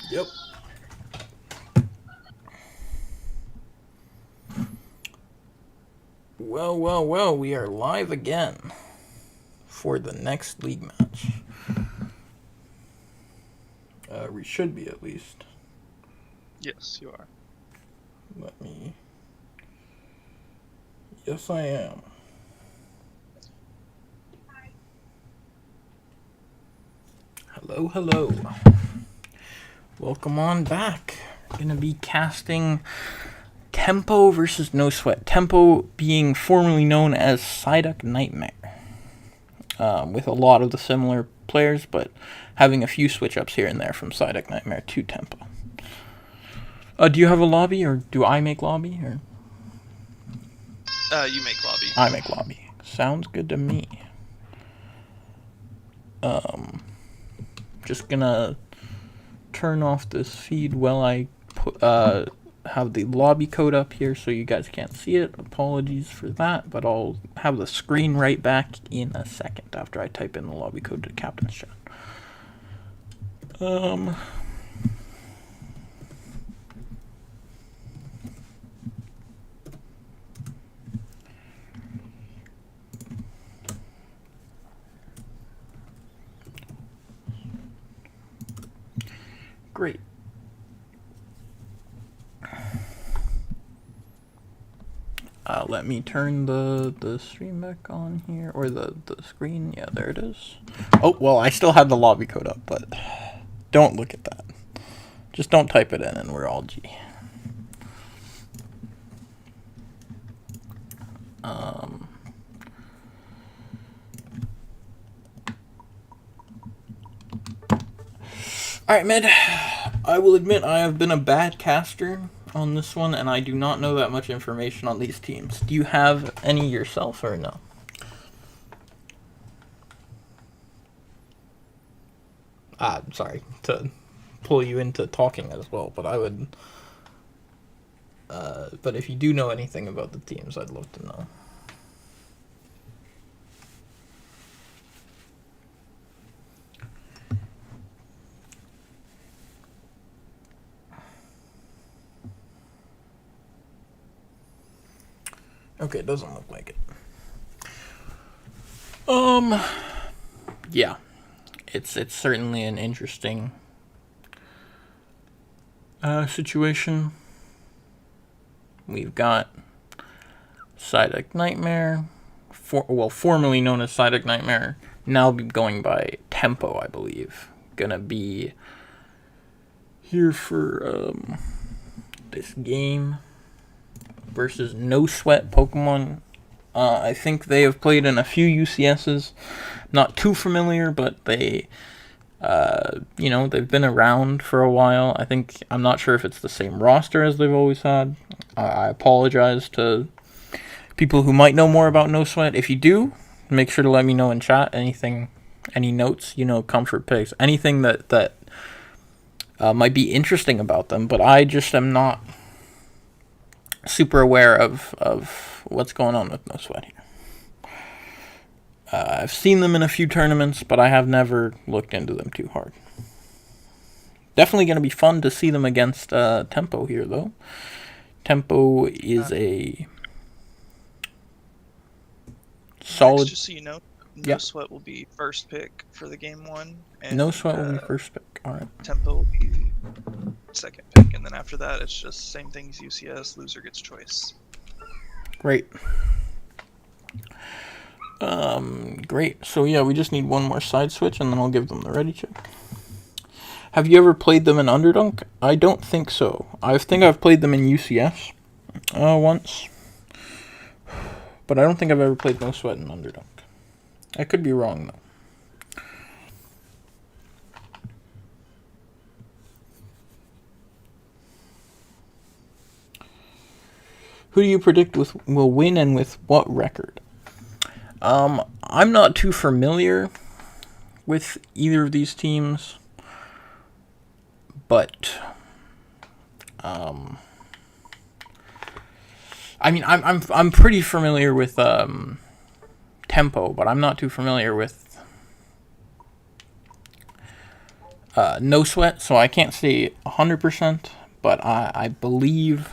Yep. Well, we are live again for the next league match. We should be at least. Yes, you are. Let me. Yes, I am. Hello. Welcome on back. Gonna be casting Tempo versus No Sweat. Tempo being formerly known as Psyduck Nightmare. With a lot of the similar players, but having a few switch ups here and there from Psyduck Nightmare to Tempo. Do you have a lobby, or do I make lobby, or? You make lobby. I make lobby. Sounds good to me. Just gonna turn off this feed while I put, have the lobby code up here so you guys can't see it. Apologies for that, but I'll have the screen right back in a second after I type in the lobby code to Captain's Chat. Great. Let me turn the stream back on here, or the screen. Yeah, there it is. Oh, well, I still have the lobby code up, but don't look at that. Just don't type it in and we're all G. Alright, Mid. I will admit I have been a bad caster on this one, and I do not know that much information on these teams. Do you have any yourself, or no? Sorry to pull you into talking as well, but I would... but if you do know anything about the teams, I'd love to know. Okay, it doesn't look like it. Yeah. It's certainly an interesting situation. We've got Psyduck Nightmare, formerly known as Psyduck Nightmare, now going by Tempo, I believe. Gonna be here for this game versus No Sweat Pokemon. I think they have played in a few UCSs. Not too familiar, but they, they've been around for a while. I'm not sure if it's the same roster as they've always had. I apologize to people who might know more about No Sweat. If you do, make sure to let me know in chat. Any notes, comfort picks, anything that might be interesting about them. But I just am not super aware of what's going on with No Sweat here. I've seen them in a few tournaments, but I have never looked into them too hard. Definitely going to be fun to see them against Tempo here, though. Tempo is a solid... Just so you know, No Sweat will be first pick for the game one. And, No Sweat will be first pick, alright. Tempo will be second pick, and then after that, it's just same thing as UCS, loser gets choice. Great. Great. So yeah, we just need one more side switch, and then I'll give them the ready check. Have you ever played them in Underdunk? I don't think so. I think I've played them in UCS once, but I don't think I've ever played No Sweat in Underdunk. I could be wrong though. Who do you predict will win, and with what record? I'm not too familiar with either of these teams, but I'm pretty familiar with Tempo, but I'm not too familiar with No Sweat, so I can't say 100%, but I believe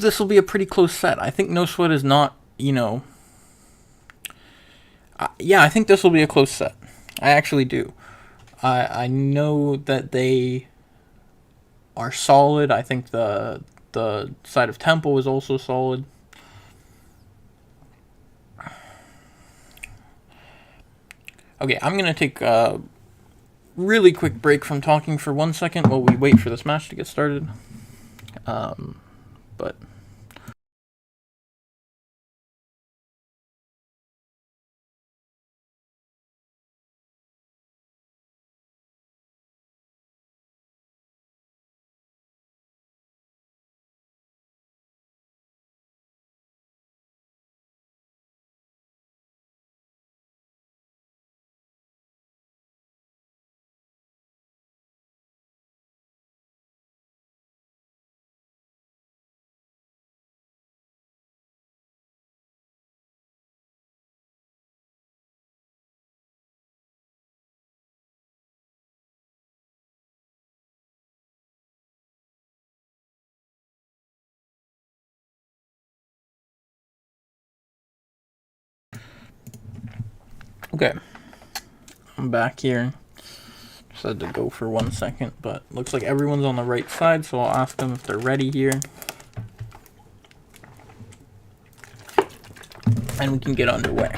this will be a pretty close set. I think No Sweat is not, yeah, I think this will be a close set. I actually do. I know that they are solid. I think the side of Tempo is also solid. Okay, I'm going to take a really quick break from talking for 1 second while we wait for this match to get started. But... Okay, I'm back here. Just had to go for 1 second, but looks like everyone's on the right side, so I'll ask them if they're ready here. And we can get underway.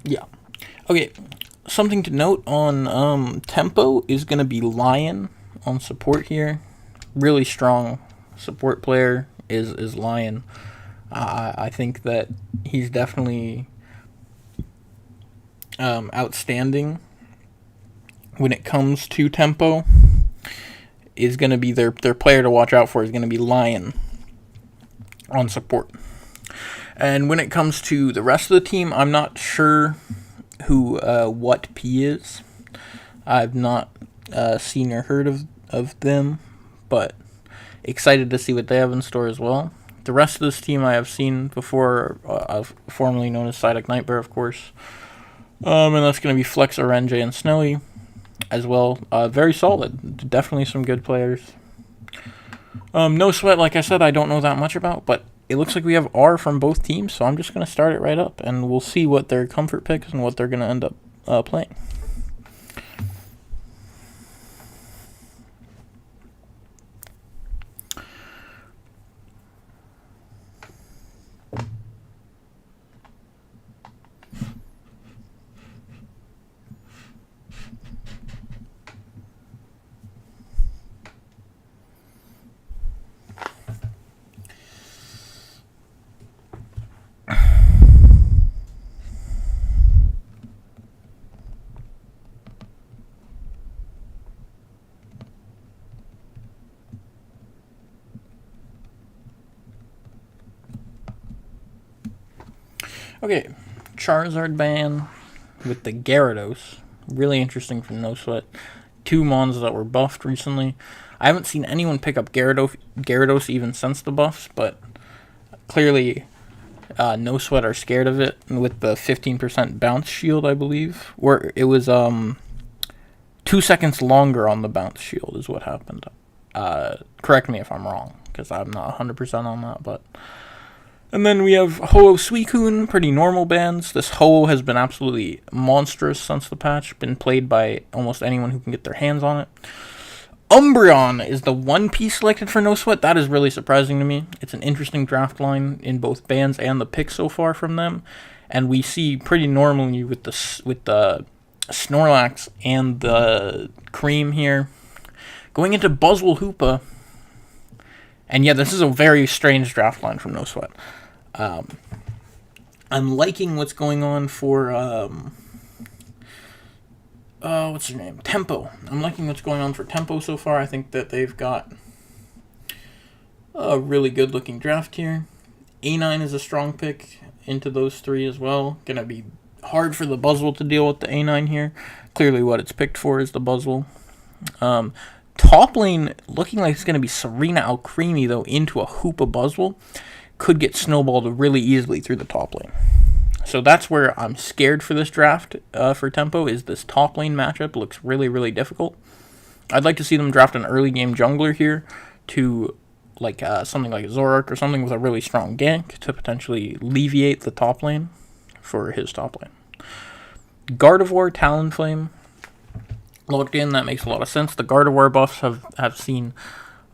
Yeah. Okay, something to note on Tempo is going to be Lion on support here. Really strong support player is Lion. I think that he's definitely outstanding when it comes to Tempo. Is going to be their player to watch out for is going to be Lion on support. And when it comes to the rest of the team, I'm not sure who What P is. I've not seen or heard of them, but excited to see what they have in store as well. The rest of this team I have seen before, formerly known as Psyduck Nightmare, of course. And that's going to be Flex, Orange, and Snowy as well. Very solid. Definitely some good players. No Sweat, like I said, I don't know that much about, but it looks like we have R from both teams, so I'm just going to start it right up, and we'll see what their comfort picks and what they're going to end up playing. Okay, Charizard ban with the Gyarados. Really interesting from No Sweat. 2 Mons that were buffed recently. I haven't seen anyone pick up Gyarados even since the buffs, but clearly No Sweat are scared of it with the 15% bounce shield, I believe. Where it was 2 seconds longer on the bounce shield is what happened. Correct me if I'm wrong, because I'm not 100% on that, but... And then we have Ho-Oh Suicune, pretty normal bans. This Ho-Oh has been absolutely monstrous since the patch, been played by almost anyone who can get their hands on it. Umbreon is the one piece selected for No Sweat. That is really surprising to me. It's an interesting draft line in both bans and the picks so far from them. And we see pretty normally with the Snorlax and the Cream here. Going into Buzzwole Hoopa. And yeah, this is a very strange draft line from No Sweat. I'm liking what's going on for, what's her name? Tempo. I'm liking what's going on for Tempo so far. I think that they've got a really good looking draft here. A9 is a strong pick into those 3 as well. Gonna be hard for the Buzzwole to deal with the A9 here. Clearly what it's picked for is the Buzzwole. Top lane looking like it's going to be Serena Alcremie, though, into a Hoopa Buzzwole. Could get snowballed really easily through the top lane. So that's where I'm scared for this draft for Tempo, is this top lane matchup. Looks really, really difficult. I'd like to see them draft an early game jungler here to like something like Zorak or something with a really strong gank to potentially alleviate the top lane for his top lane. Gardevoir, Talonflame, locked in. That makes a lot of sense. The Gardevoir buffs have seen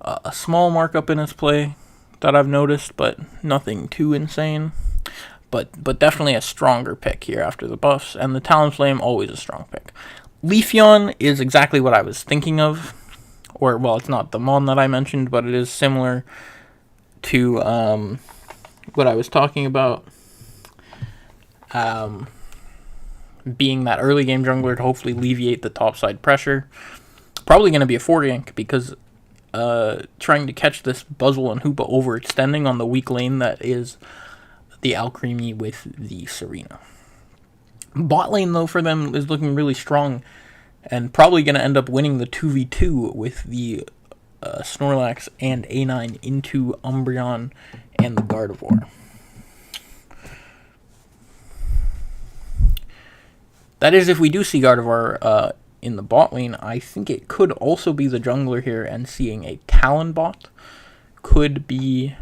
a small markup in its play that I've noticed, but nothing too insane. But definitely a stronger pick here after the buffs, and the Talonflame, always a strong pick. Leafeon is exactly what I was thinking of, or, well, it's not the mon that I mentioned, but it is similar to what I was talking about, being that early game jungler to hopefully alleviate the topside pressure. Probably going to be a 4-gank, because trying to catch this Buzzwole and Hoopa overextending on the weak lane that is the Alcremie with the Serena. Bot lane, though, for them is looking really strong, and probably going to end up winning the 2v2 with the Snorlax and A9 into Umbreon and the Gardevoir. That is, if we do see Gardevoir in the bot lane. I think it could also be the jungler here, and seeing a Talon bot could be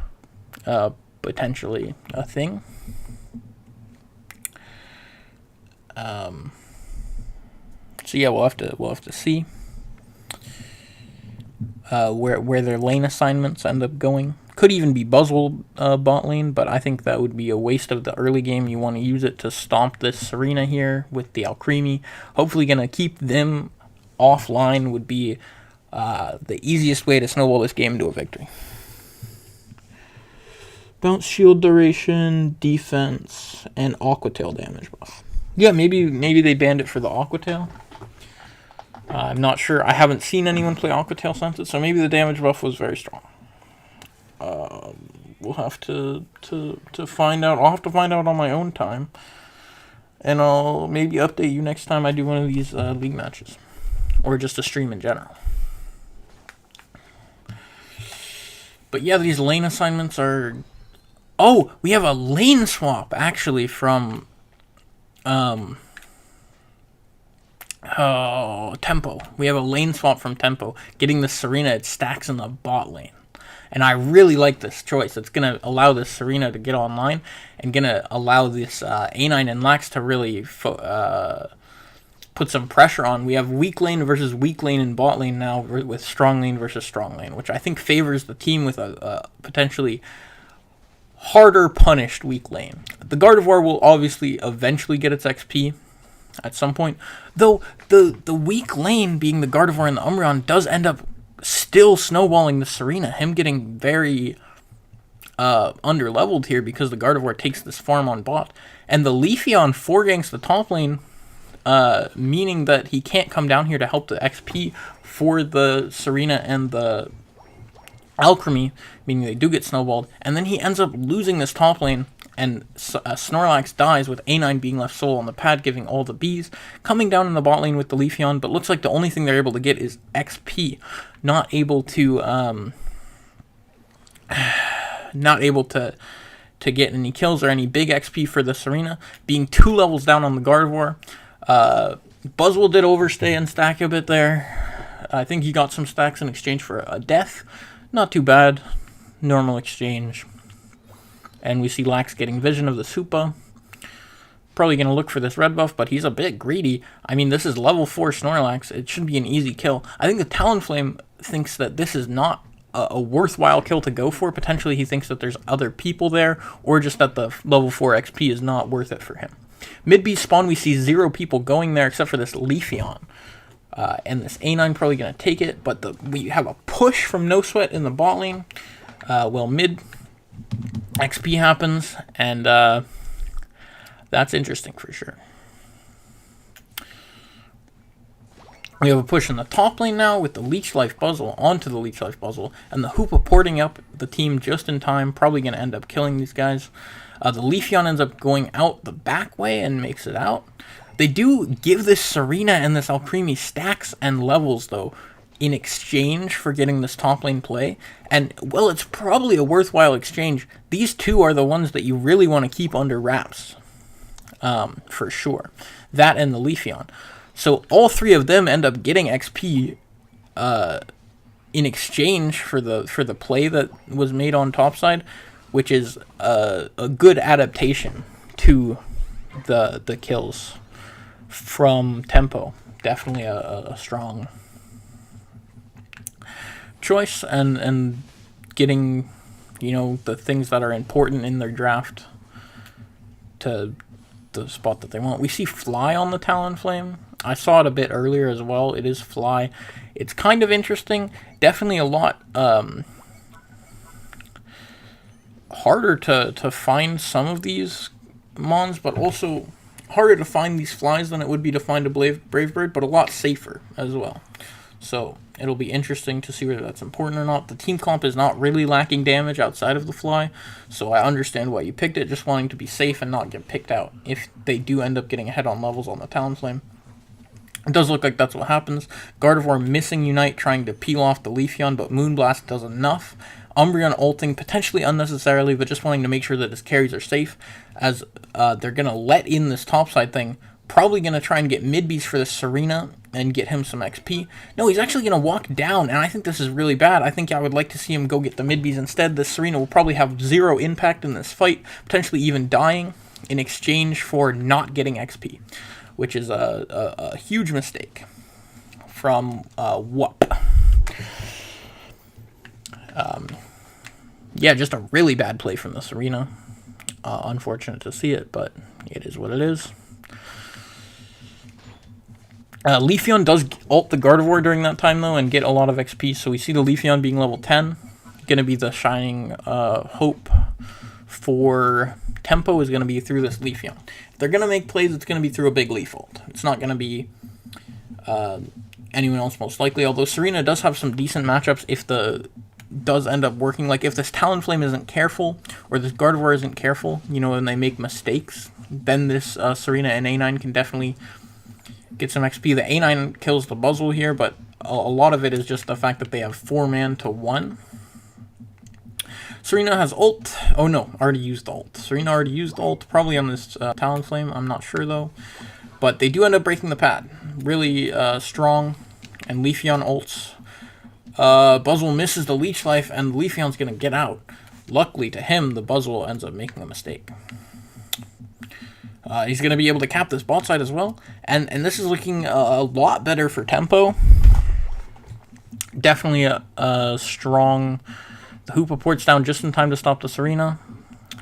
potentially a thing. So yeah, we'll have to see where their lane assignments end up going. Could even be Buzzwole bot lane, but I think that would be a waste of the early game. You want to use it to stomp this Serena here with the Alcremie. Hopefully going to keep them offline would be the easiest way to snowball this game to a victory. Bounce shield duration, defense, and Aqua Tail damage buff. Yeah, maybe they banned it for the Aqua Tail. I'm not sure. I haven't seen anyone play Aqua Tail since it, so maybe the damage buff was very strong. We'll have to find out. I'll have to find out on my own time, and I'll maybe update you next time I do one of these league matches, or just a stream in general. But yeah, these lane assignments are... Oh, we have a lane swap, actually, from... Tempo. We have a lane swap from Tempo. Getting the Serena, it stacks in the bot lane. And I really like this choice. It's going to allow this Serena to get online, and going to allow this A9 and Lax to really put some pressure on. We have weak lane versus weak lane in bot lane now, with strong lane versus strong lane, which I think favors the team with a potentially harder punished weak lane. The Gardevoir will obviously eventually get its XP at some point, though the weak lane, being the Gardevoir and the Umbreon, does end up still snowballing the Serena, him getting very under-leveled here because the Gardevoir takes this farm on bot. And the Leafeon 4-ganks the top lane, meaning that he can't come down here to help the XP for the Serena and the Alcremie, meaning they do get snowballed. And then he ends up losing this top lane, and Snorlax dies with A9 being left solo on the pad, giving all the Bs, coming down in the bot lane with the Leafeon, but looks like the only thing they're able to get is XP, not able to get any kills or any big XP for the Serena, being 2 levels down on the Gardevoir. Buzzwole did overstay and stack a bit there. I think he got some stacks in exchange for a death. Not too bad. Normal exchange. And we see Lax getting vision of the Supa. Probably going to look for this red buff, but he's a bit greedy. I mean, this is level 4 Snorlax. It should be an easy kill. I think the Talonflame thinks that this is not a worthwhile kill to go for. Potentially he thinks that there's other people there, or just that the level 4 XP is not worth it for him. Mid-B spawn, we see 0 people going there except for this Leafeon. And this A9 probably going to take it, but we have a push from No Sweat in the bot lane. Well, mid XP happens, and that's interesting for sure. We have a push in the top lane now with the Leech Life Buzzwole onto the Leech Life Buzzwole, and the Hoopa porting up the team just in time, probably going to end up killing these guys. The Leafeon ends up going out the back way and makes it out. They do give this Serena and this Alcremie stacks and levels, though, in exchange for getting this top lane play. And, well, it's probably a worthwhile exchange. These two are the ones that you really want to keep under wraps, for sure. That and the Leafeon. So all three of them end up getting XP in exchange for the play that was made on topside, which is a good adaptation to the kills from Tempo. Definitely a strong choice, and getting, the things that are important in their draft to the spot that they want. We see Fly on the Talonflame. I saw it a bit earlier as well. It is Fly. It's kind of interesting. Definitely a lot harder to find some of these mons, but also harder to find these flies than it would be to find a brave bird, but a lot safer as well. So it'll be interesting to see whether that's important or not. The team comp is not really lacking damage outside of the fly, so I understand why you picked it, just wanting to be safe and not get picked out if they do end up getting ahead on levels on the Talonflame. It does look like that's what happens. Gardevoir missing Unite, trying to peel off the Leafeon, but Moonblast does enough. Umbreon ulting, potentially unnecessarily, but just wanting to make sure that his carries are safe, as they're going to let in this topside thing. Probably going to try and get mid-bees for the Serena and get him some XP. No, he's actually going to walk down, and I think this is really bad. I think I would like to see him go get the mid-bees instead. The Serena will probably have 0 impact in this fight, potentially even dying in exchange for not getting XP, which is a huge mistake from WUP. Yeah, just a really bad play from the Serena. Unfortunate to see it, but it is what it is. Leafeon does ult the Gardevoir during that time, though, and get a lot of XP. So we see the Leafeon being level 10. Going to be the shining hope for Tempo is going to be through this Leafeon. If they're going to make plays, it's going to be through a big Leaf ult. It's not going to be anyone else most likely, although Serena does have some decent matchups if the does end up working. Like if this Talonflame isn't careful, or this Gardevoir isn't careful, and they make mistakes, then this Serena and A9 can definitely get some XP. The A9 kills the Buzzle here, but a lot of it is just the fact that they have 4-man to 1. Serena has ult. Oh no, already used ult. Serena already used ult, probably on this Talonflame. I'm not sure though. But they do end up breaking the pad. Really strong. And Leafeon ults. Buzzle misses the Leech Life, and Leafeon's going to get out. Luckily to him, the Buzzle ends up making a mistake. He's going to be able to cap this bot side as well. And this is looking a lot better for Tempo. Definitely a strong... The Hoopa ports down just in time to stop the Serena.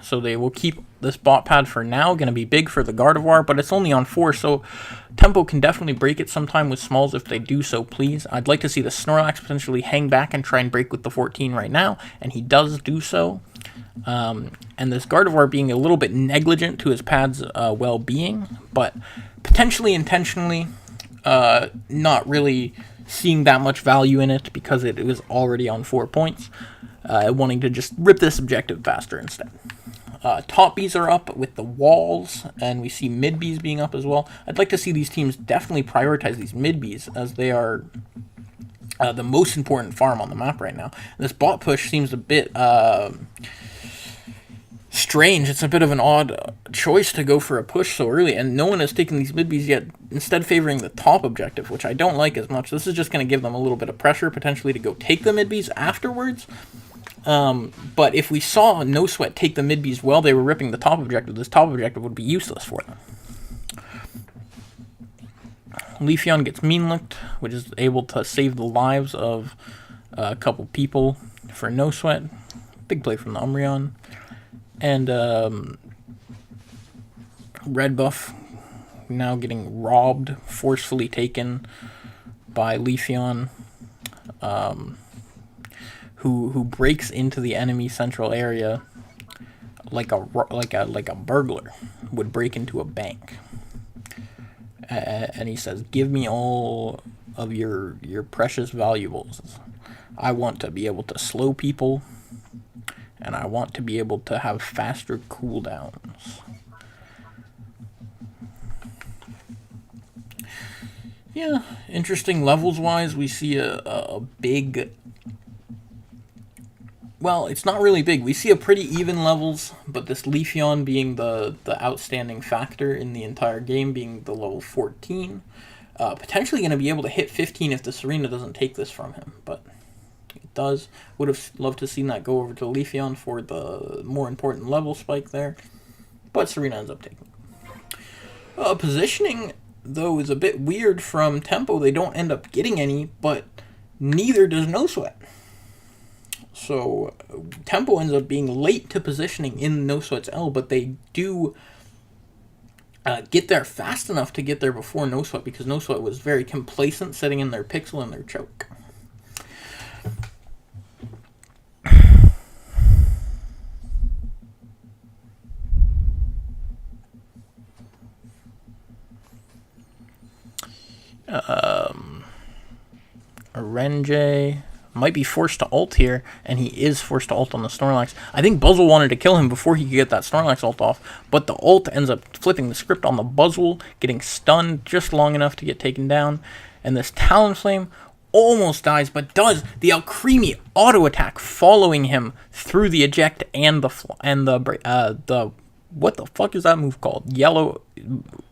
So they will keep this bot pad for now. Going to be big for the Gardevoir, but it's only on 4, so Tempo can definitely break it sometime with smalls if they do so please. I'd like to see the Snorlax potentially hang back and try and break with the 14 right now, and he does do so. And this Gardevoir being a little bit negligent to his pad's well-being, but potentially intentionally not really seeing that much value in it because it was already on 4 points, wanting to just rip this objective faster instead. Top Bs are up with the walls, and we see mid Bs being up as well. I'd like to see these teams definitely prioritize these mid Bs, as they are the most important farm on the map right now. This bot push seems a bit strange. It's a bit of an odd choice to go for a push so early, and no one has taken these mid Bs yet, instead favoring the top objective, which I don't like as much. This is just going to give them a little bit of pressure, potentially, to go take the mid Bs afterwards. But if we saw No Sweat take the mid Bs while they were ripping the top objective, this top objective would be useless for them. Leafeon gets mean looked, which is able to save the lives of a couple people for No Sweat. Big play from the Umbreon. And Red Buff now getting robbed, forcefully taken by Leafeon. Who breaks into the enemy central area like a burglar would break into a bank. And he says, "Give me all of your precious valuables. I want to be able to slow people, and I want to be able to have faster cooldowns." Yeah, interesting levels-wise. We see a big... Well, it's not really big. We see a pretty even levels, but this Leafeon being the outstanding factor in the entire game, being the level 14. Potentially going to be able to hit 15 if the Serena doesn't take this from him, but it does. Would have loved to have seen that go over to Leafeon for the more important level spike there, but Serena ends up taking it. Positioning, though, is a bit weird from Tempo. They don't end up getting any, but neither does No Sweat. So Tempo ends up being late to positioning in No Sweat's L, but they do get there fast enough to get there before No Sweat, because No Sweat was very complacent sitting in their Pixel and their Choke. Renjay might be forced to ult here, and he is forced to ult on the Snorlax. I think Buzzle wanted to kill him before he could get that Snorlax ult off, but the ult ends up flipping the script on the Buzzle, getting stunned just long enough to get taken down, and this Talonflame almost dies, but does the Alcremie auto attack following him through the eject and the what the fuck is that move called? Yellow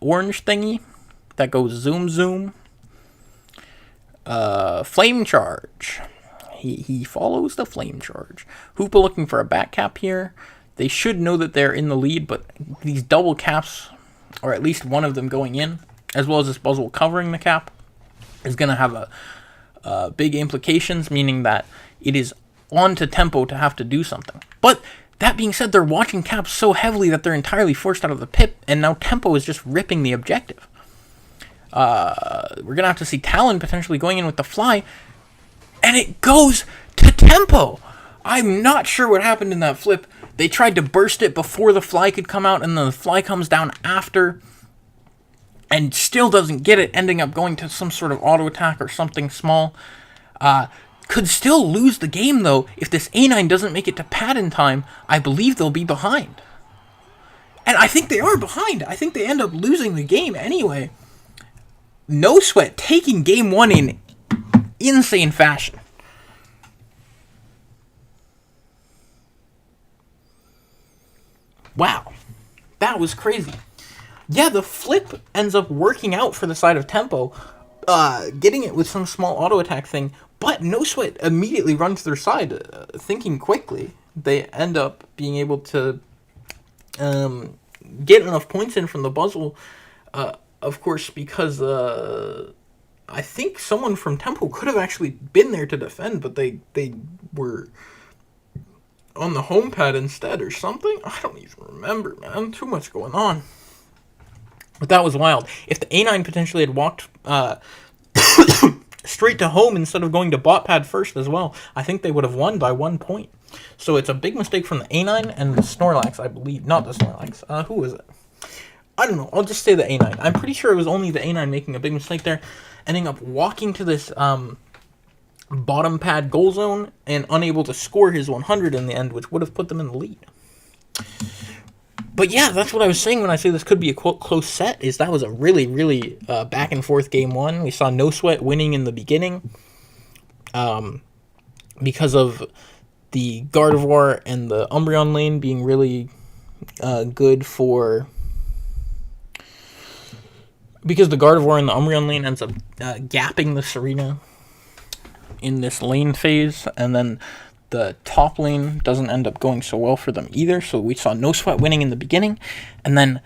orange thingy that goes zoom zoom. Flame Charge. He follows the Flame Charge. Hoopa looking for a back cap here. They should know that they're in the lead, but these double caps, or at least one of them going in, as well as this Buzzle covering the cap, is going to have a big implications, meaning that it is on to Tempo to have to do something. But that being said, they're watching caps so heavily that they're entirely forced out of the pip, and now Tempo is just ripping the objective. We're going to have to see Talon potentially going in with the fly, and it goes to Tempo. I'm not sure what happened in that flip. They tried to burst it before the fly could come out, and then the fly comes down after, and still doesn't get it, ending up going to some sort of auto attack or something small. Could still lose the game, though. If this A9 doesn't make it to pad in time, I believe they'll be behind. And I think they are behind. I think they end up losing the game anyway. No Sweat taking game one in insane fashion. Wow. That was crazy. Yeah, the flip ends up working out for the side of Tempo, getting it with some small auto attack thing, but No Sweat immediately runs to their side, thinking quickly. They end up being able to get enough points in from the Buzzle, of course, because I think someone from Tempo could have actually been there to defend, but they were on the home pad instead or something. I don't even remember, man. Too much going on. But that was wild. If the A9 potentially had walked straight to home instead of going to bot pad first as well, I think they would have won by 1 point. So it's a big mistake from the A9 and the Snorlax, I believe. Not the Snorlax. Who was it? I don't know. I'll just say the A9. I'm pretty sure it was only the A9 making a big mistake there, ending up walking to this bottom pad goal zone and unable to score his 100 in the end, which would have put them in the lead. But yeah, that's what I was saying when I say this could be a close set, is that was a really, really back and forth game one. We saw No Sweat winning in the beginning because of the Gardevoir and the Umbreon lane being really good for... Because the Gardevoir and the Umbreon lane ends up gapping the Serena in this lane phase, and then the top lane doesn't end up going so well for them either, so we saw No Sweat winning in the beginning, and then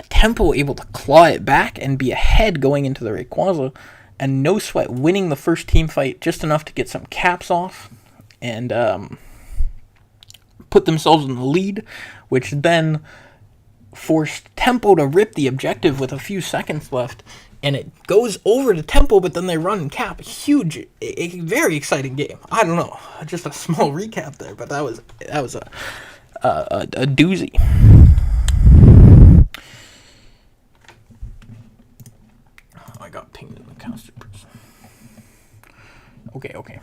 Tempo able to claw it back and be ahead going into the Rayquaza, and No Sweat winning the first team fight just enough to get some caps off, and put themselves in the lead, which then forced Tempo to rip the objective with a few seconds left, and it goes over to Tempo, but then they run and cap. Huge, a very exciting game. I don't know, just a small recap there, but that was a doozy. I got pinged in the caster prison. Okay.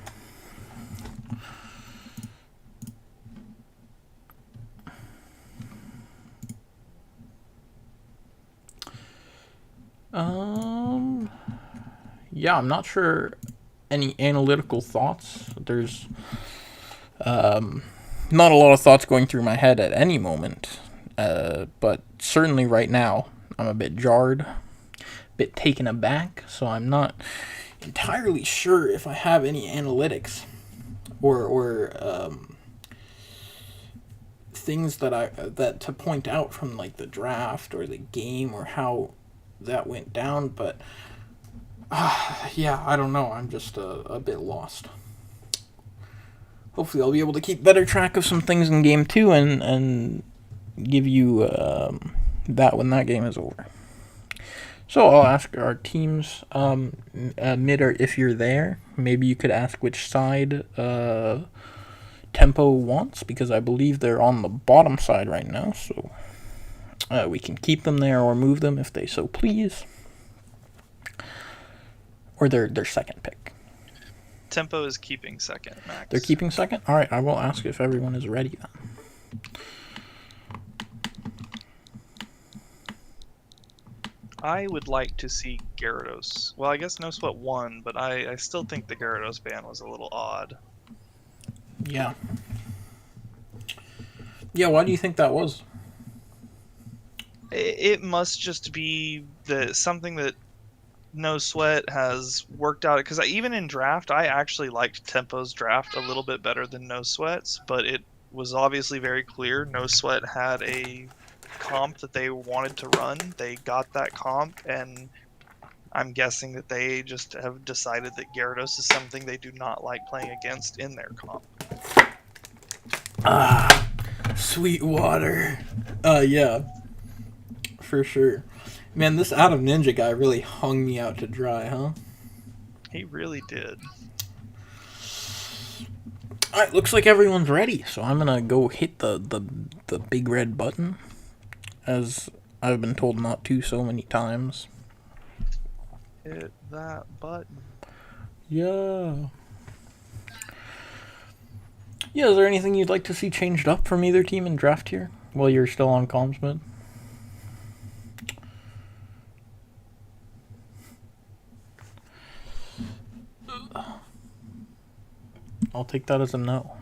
yeah, I'm not sure any analytical thoughts. There's not a lot of thoughts going through my head at any moment, but certainly right now I'm a bit jarred, a bit taken aback, so I'm not entirely sure if I have any analytics or things that to point out from like the draft or the game or how that went down, but yeah, I don't know. I'm just a bit lost. Hopefully, I'll be able to keep better track of some things in game 2 and give you that when that game is over. So I'll ask our teams, Midder, if you're there. Maybe you could ask which side Tempo wants, because I believe they're on the bottom side right now. So we can keep them there or move them if they so please. Or their second pick. Tempo is keeping second, Max. They're keeping second? Alright, I will ask if everyone is ready then. I would like to see Gyarados. Well, I guess No Sweat won, but I still think the Gyarados ban was a little odd. Yeah. Yeah, why do you think that was? It must just be something that No Sweat has worked out, because even in draft, I actually liked Tempo's draft a little bit better than No Sweat's, but it was obviously very clear No Sweat had a comp that they wanted to run. They got that comp, and I'm guessing that they just have decided that Gyarados is something they do not like playing against in their comp. Sweetwater. Yeah. For sure. Man, this Adam Ninja guy really hung me out to dry, huh? He really did. Alright, looks like everyone's ready, so I'm gonna go hit the big red button, as I've been told not to so many times. Hit that button. Yeah. Yeah, is there anything you'd like to see changed up from either team in draft here, while you're still on comms mode? I'll take that as a no.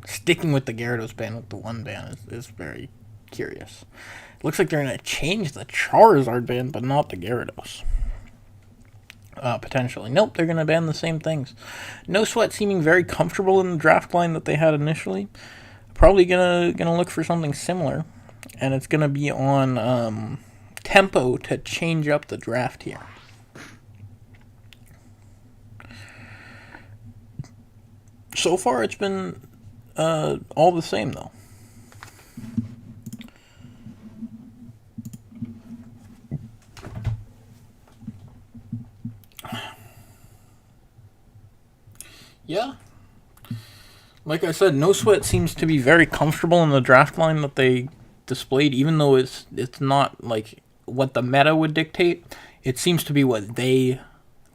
Sticking with the Gyarados ban with the 1 ban is very curious. Looks like they're going to change the Charizard ban, but not the Gyarados. Potentially. Nope, they're going to ban the same things. No Sweat seeming very comfortable in the draft line that they had initially. Probably gonna look for something similar. And it's going to be on Tempo to change up the draft here. So far, it's been all the same, though. Yeah. Like I said, No Sweat seems to be very comfortable in the draft line that they displayed, even though it's not like what the meta would dictate. It seems to be what they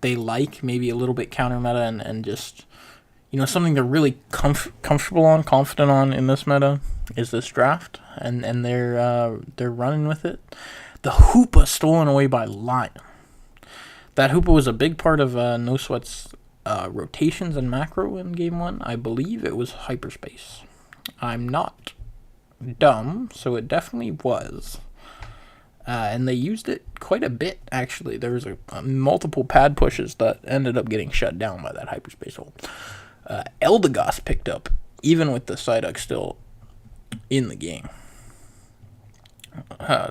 like, maybe a little bit counter meta and just, you know, something they're really comfortable on, confident on in this meta is this draft, and they're running with it. The Hoopa stolen away by Lion. That Hoopa was a big part of No Sweat's rotations and macro in Game 1. I believe it was Hyperspace. I'm not dumb, so it definitely was. And they used it quite a bit, actually. There was multiple pad pushes that ended up getting shut down by that Hyperspace hold. Eldegoss picked up, even with the Psyduck still in the game.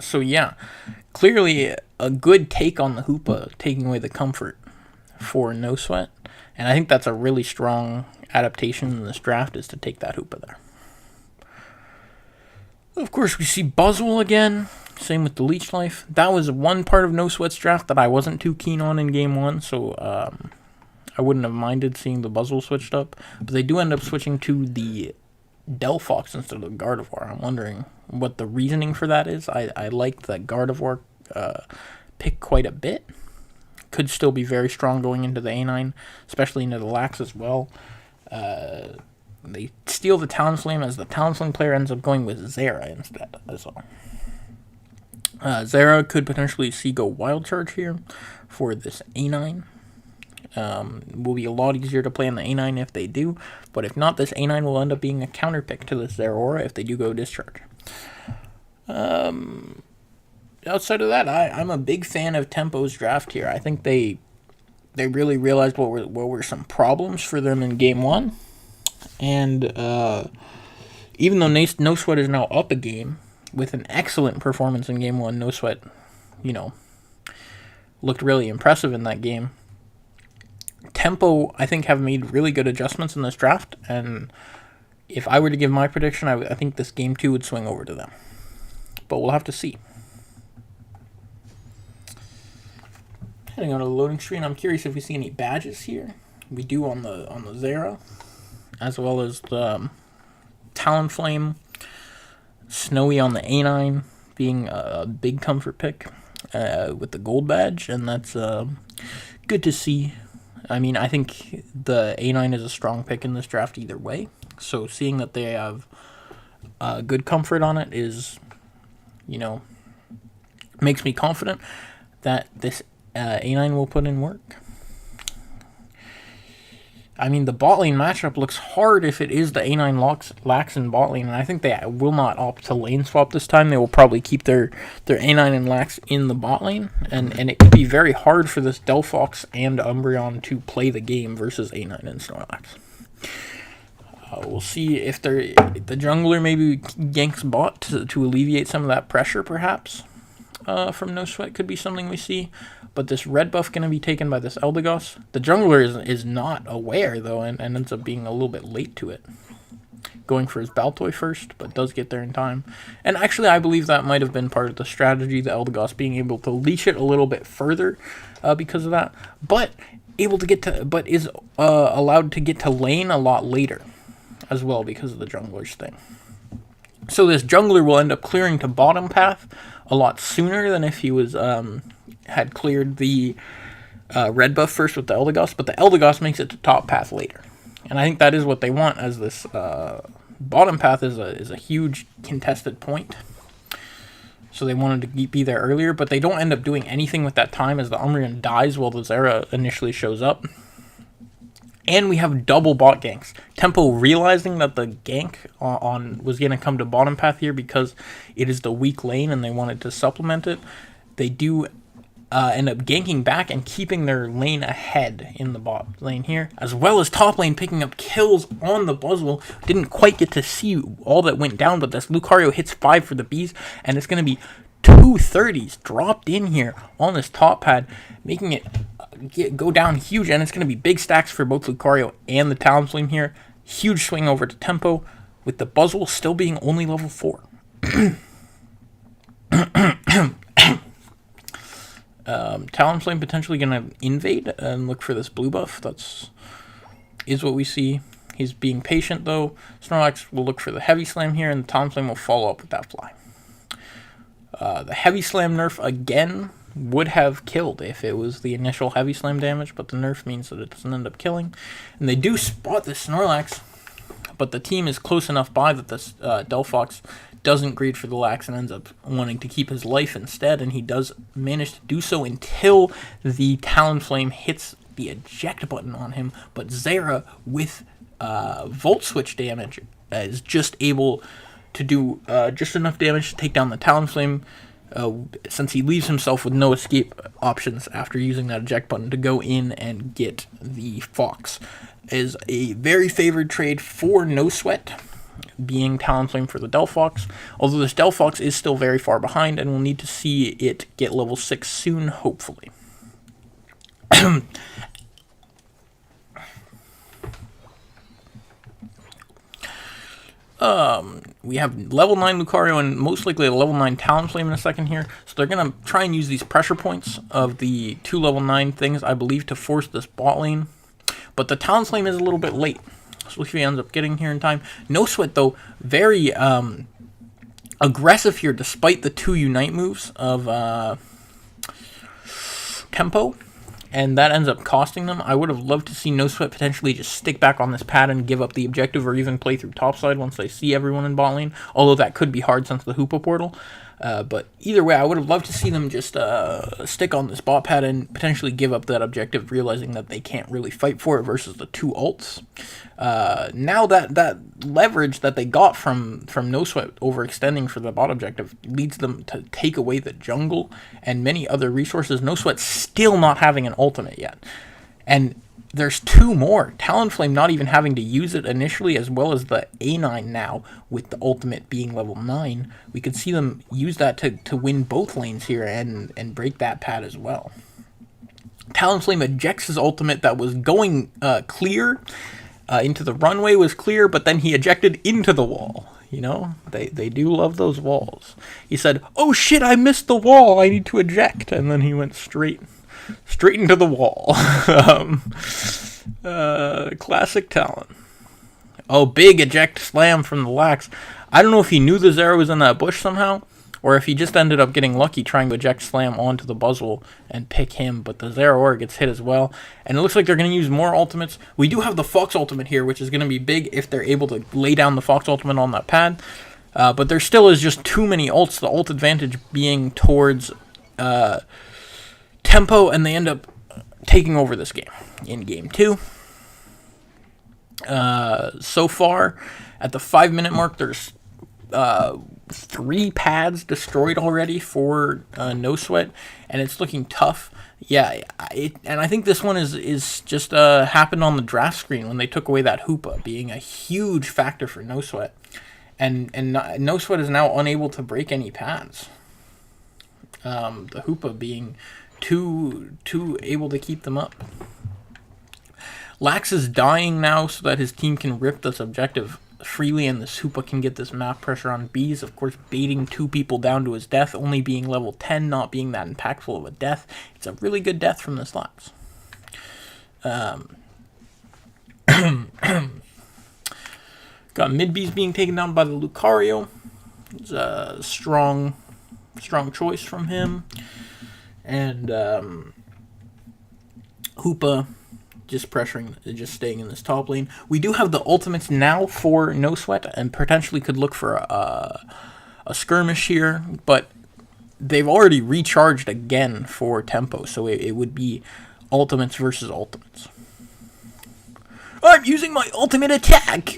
So yeah, clearly a good take on the Hoopa, taking away the comfort for No Sweat. And I think that's a really strong adaptation in this draft, is to take that Hoopa there. Of course, we see Buzzwole again. Same with the Leech Life. That was one part of No Sweat's draft that I wasn't too keen on in Game 1, so I wouldn't have minded seeing the Buzzwole switched up. But they do end up switching to the Delphox instead of the Gardevoir. I'm wondering what the reasoning for that is. I liked that Gardevoir pick quite a bit. Could still be very strong going into the A9, especially into the Lax as well. They steal the Talonflame, as the Talonflame player ends up going with Zera instead as well. Zera could potentially see go Wild Charge here for this A9. Will be a lot easier to play on the A9 if they do, but if not, this A9 will end up being a counter pick to this Zeraora if they do go discharge. Outside of that, I'm a big fan of Tempo's draft here. I think they really realized what were some problems for them in Game 1, and even though No Sweat is now up a game with an excellent performance in Game 1, No Sweat, looked really impressive in that game. Tempo, I think, have made really good adjustments in this draft, and if I were to give my prediction, I think this Game 2 would swing over to them. But we'll have to see. Heading on to the loading screen, I'm curious if we see any badges here. We do on the Zera, as well as the Talonflame, Snowy on the A9 being a big comfort pick with the gold badge, and that's good to see. I mean, I think the A9 is a strong pick in this draft either way, so seeing that they have good comfort on it is, makes me confident that this A9 will put in work. I mean, the bot lane matchup looks hard if it is the A9 lax in bot lane, and I think they will not opt to lane swap this time. They will probably keep their A9 and lax in the bot lane, and it could be very hard for this Delphox and Umbreon to play the game versus A9 and Snorlax. We'll see if the jungler maybe ganks bot to alleviate some of that pressure, perhaps, from No Sweat could be something we see. But this red buff going to be taken by this Eldegoss. The jungler is not aware, though, and ends up being a little bit late to it. Going for his Baltoy first, but does get there in time. And actually, I believe that might have been part of the strategy, the Eldegoss being able to leash it a little bit further because of that. But is allowed to get to lane a lot later as well because of the jungler's thing. So this jungler will end up clearing to bottom path a lot sooner than if he was had cleared the red buff first with the Eldegoss, but the Eldegoss makes it to top path later. And I think that is what they want, as this bottom path is a huge contested point. So they wanted to be there earlier, but they don't end up doing anything with that time as the Umbreon dies while the Zera initially shows up. And we have double bot ganks. Tempo realizing that the gank was going to come to bottom path here because it is the weak lane and they wanted to supplement it. They do end up ganking back and keeping their lane ahead in the bot lane here, as well as top lane picking up kills on the Buzzwole. Didn't quite get to see all that went down, but this Lucario hits 5 for the bees, and it's going to be 2 30s dropped in here on this top pad, making it go down huge, and it's going to be big stacks for both Lucario and the Talonflame here. Huge swing over to Tempo, with the Buzzwole still being only level 4. Talonflame potentially going to invade and look for this blue buff. Is what we see. He's being patient, though. Snorlax will look for the Heavy Slam here, and the Talonflame will follow up with that fly. The Heavy Slam nerf, again, would have killed if it was the initial Heavy Slam damage, but the nerf means that it doesn't end up killing. And they do spot the Snorlax, but the team is close enough by that this Delphox doesn't greed for the lax and ends up wanting to keep his life instead, and he does manage to do so until the Talonflame hits the eject button on him, but Zera, with Volt Switch damage, is just able to do just enough damage to take down the Talonflame, since he leaves himself with no escape options after using that eject button to go in and get the Fox. Is a very favored trade for No Sweat, being Talonflame for the Delphox, although this Delphox is still very far behind, and we'll need to see it get level 6 soon, hopefully. We have level 9 Lucario and most likely a level 9 Talonflame in a second here, so they're going to try and use these pressure points of the 2 level 9 things, I believe, to force this bot lane, but the Talonflame is a little bit late. So if he ends up getting here in time. No Sweat, though, very aggressive here, despite the 2 Unite moves of Tempo, and that ends up costing them. I would have loved to see No Sweat potentially just stick back on this pad and give up the objective, or even play through topside once they see everyone in bot lane, although that could be hard since the Hoopa portal. But either way, I would have loved to see them just stick on this bot pad and potentially give up that objective, realizing that they can't really fight for it versus the 2 ults. Now that leverage that they got from No Sweat overextending for the bot objective leads them to take away the jungle and many other resources. No Sweat still not having an ultimate yet. And there's 2 more. Talonflame not even having to use it initially, as well as the A9 now, with the ultimate being level 9. We could see them use that to win both lanes here and break that pad as well. Talonflame ejects his ultimate that was going clear into the runway, was clear, but then he ejected into the wall. You know, they do love those walls. He said, "Oh shit, I missed the wall, I need to eject," and then he went straight into the wall. Classic Talon. Oh, big eject slam from the Lax. I don't know if he knew the Zera was in that bush somehow, or if he just ended up getting lucky trying to eject slam onto the Buzzwole and pick him, but the Zera Aura gets hit as well. And it looks like they're going to use more ultimates. We do have the Fox ultimate here, which is going to be big if they're able to lay down the Fox ultimate on that pad. But there still is just too many ults, the ult advantage being towards tempo, and they end up taking over this game in game 2. So far, at the 5-minute mark, there's 3 pads destroyed already for No Sweat, and it's looking tough. Yeah, and I think this one is just happened on the draft screen when they took away that Hoopa, being a huge factor for No Sweat, and No Sweat is now unable to break any pads. The Hoopa being too able to keep them up. Lax is dying now so that his team can rip this objective freely, and the Hoopa can get this map pressure on Bees, of course baiting 2 people down to his death, only being level 10, not being that impactful of a death. It's a really good death from this Lax. Got mid Bees being taken down by the Lucario. It's a strong choice from him. And Hoopa just staying in this top lane. We do have the ultimates now for No Sweat, and potentially could look for a skirmish here, but they've already recharged again for tempo, so it would be ultimates versus ultimates. I'm using my ultimate attack!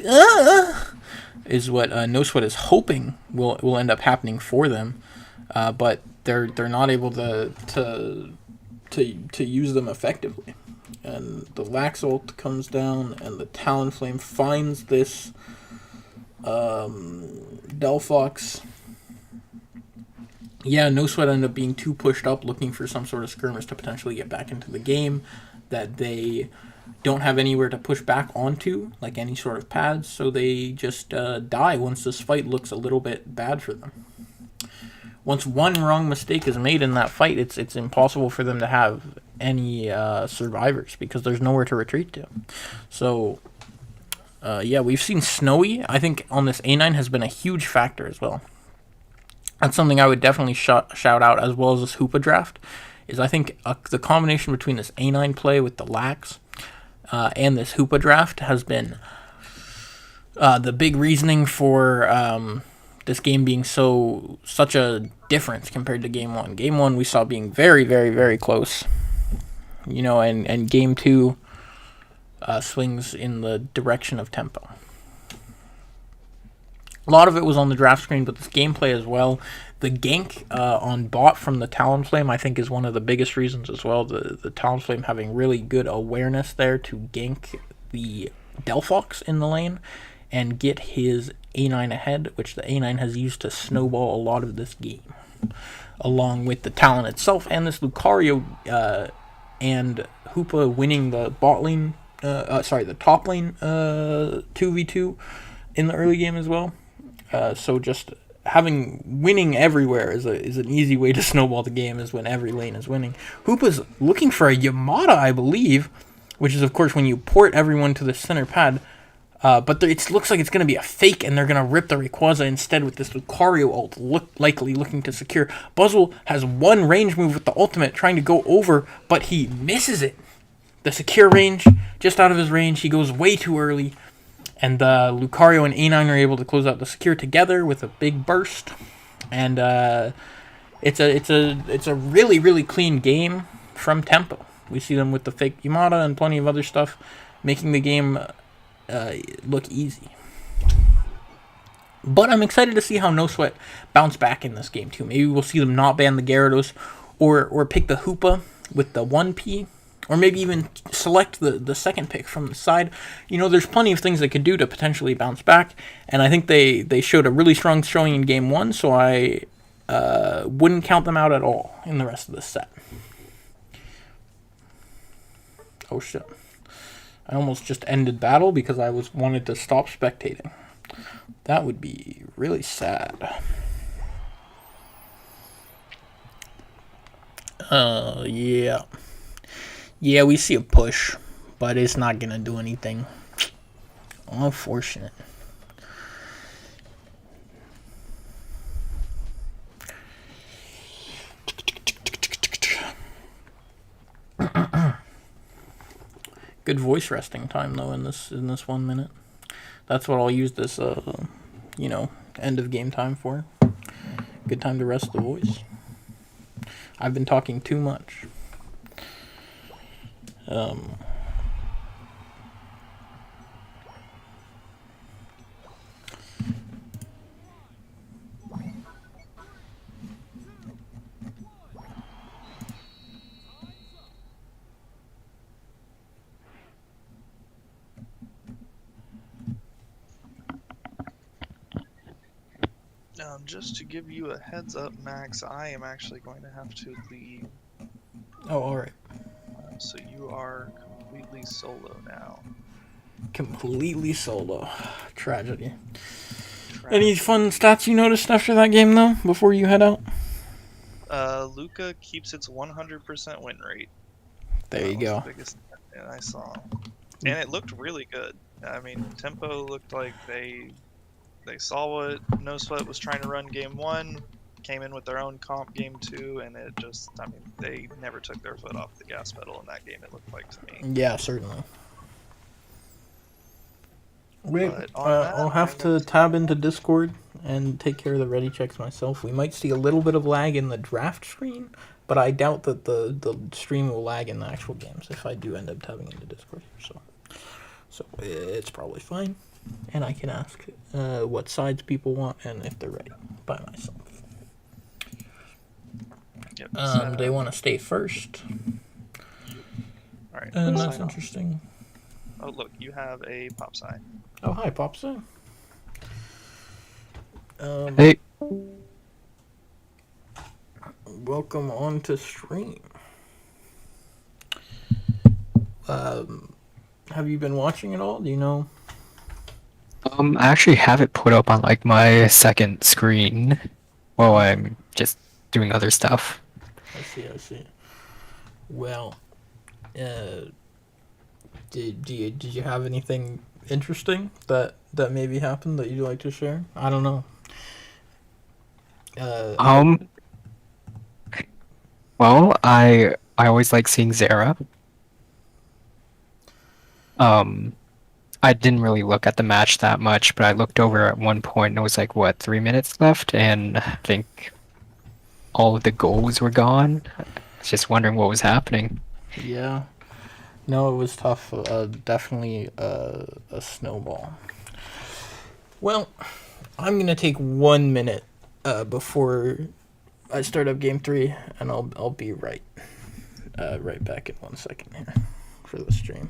Is what No Sweat is hoping will end up happening for them, but they're not able to use them effectively. And the Lax ult comes down, and the Talonflame finds this Delphox. Yeah, No Sweat ended up being too pushed up, looking for some sort of skirmish to potentially get back into the game that they don't have anywhere to push back onto, like any sort of pads, so they just die once this fight looks a little bit bad for them. Once one wrong mistake is made in that fight, it's impossible for them to have any survivors, because there's nowhere to retreat to. So, yeah, we've seen Snowy, I think, on this A9 has been a huge factor as well. That's something I would definitely shout out, as well as this Hoopa draft, is I think the combination between this A9 play with the Lax and this Hoopa draft has been the big reasoning for this game being such a difference compared to Game 1. Game 1 we saw being very, very, very close. You know, and Game 2 swings in the direction of tempo. A lot of it was on the draft screen, but this gameplay as well. The gank on bot from the Talonflame, I think, is one of the biggest reasons as well. The Talonflame having really good awareness there to gank the Delphox in the lane and get his A9 ahead, which the A9 has used to snowball a lot of this game, along with the Talon itself and this Lucario and Hoopa winning the bot lane, the top lane 2v2 in the early game as well. So just winning everywhere is an easy way to snowball the game, is when every lane is winning. Hoopa's looking for a Yamada, I believe, which is of course when you port everyone to the center pad. But it looks like it's going to be a fake, and they're going to rip the Rayquaza instead with this Lucario ult, likely looking to secure. Buzzwole has one range move with the ultimate, trying to go over, but he misses it. The secure range, just out of his range, he goes way too early, and Lucario and A9 are able to close out the secure together with a big burst. and it's a really really clean game from Tempo. We see them with the fake Yamada and plenty of other stuff, making the game look easy. But I'm excited to see how No Sweat bounce back in this game too. Maybe we'll see them not ban the Gyarados, or pick the Hoopa with the 1P, or maybe even select the second pick from the side. There's plenty of things they could do to potentially bounce back, and I think they showed a really strong showing in game one, so I wouldn't count them out at all in the rest of the set. Oh shit. I almost just ended battle because I wanted to stop spectating. That would be really sad. Yeah. Yeah, we see a push, but it's not gonna do anything. Unfortunate. Good voice resting time though in this 1 minute. That's what I'll use this end of game time for. Good time to rest the voice. I've been talking too much. Just to give you a heads up, Max, I am actually going to have to leave. Oh, all right. So you are completely solo now. Completely solo. Tragedy. Any fun stats you noticed after that game though? Before you head out? Luca keeps its 100% win rate. There you go. The biggest thing I saw, and it looked really good. I mean, Tempo looked like they saw what No Sweat was trying to run game one, came in with their own comp game two, and they never took their foot off the gas pedal in that game, it looked like to me. Yeah, certainly. Wait, That, I'll have to tab into Discord and take care of the ready checks myself. We might see a little bit of lag in the draft screen, but I doubt that the stream will lag in the actual games if I do end up tabbing into Discord here. So it's probably fine, and I can ask what sides people want and if they're ready by myself. Yep, they want to stay first. All right, that's interesting. Oh, look, you have a pop sign. Oh, hi, Popsy. Hey. Welcome on to stream. Have you been watching it all? Do you know? I actually have it put up on like my second screen while I'm just doing other stuff. I see. Well, did you have anything interesting that maybe happened that you'd like to share? I don't know. Well, I always like seeing Zara. I didn't really look at the match that much, but I looked over at one point and it was like, what, 3 minutes left? And I think all of the goals were gone. I was just wondering what was happening. Yeah. No, it was tough. Definitely a snowball. Well, I'm going to take 1 minute before I start up game 3, and I'll be right back in 1 second here for the stream.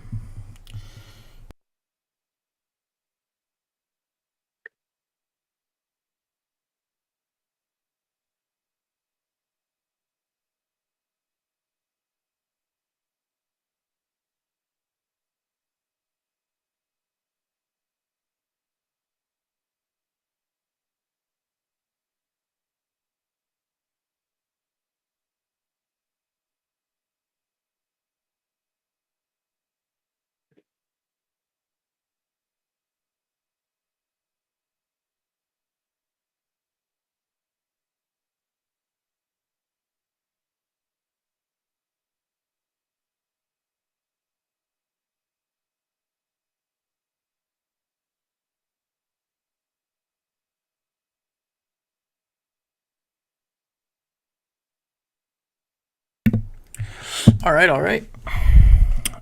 All right.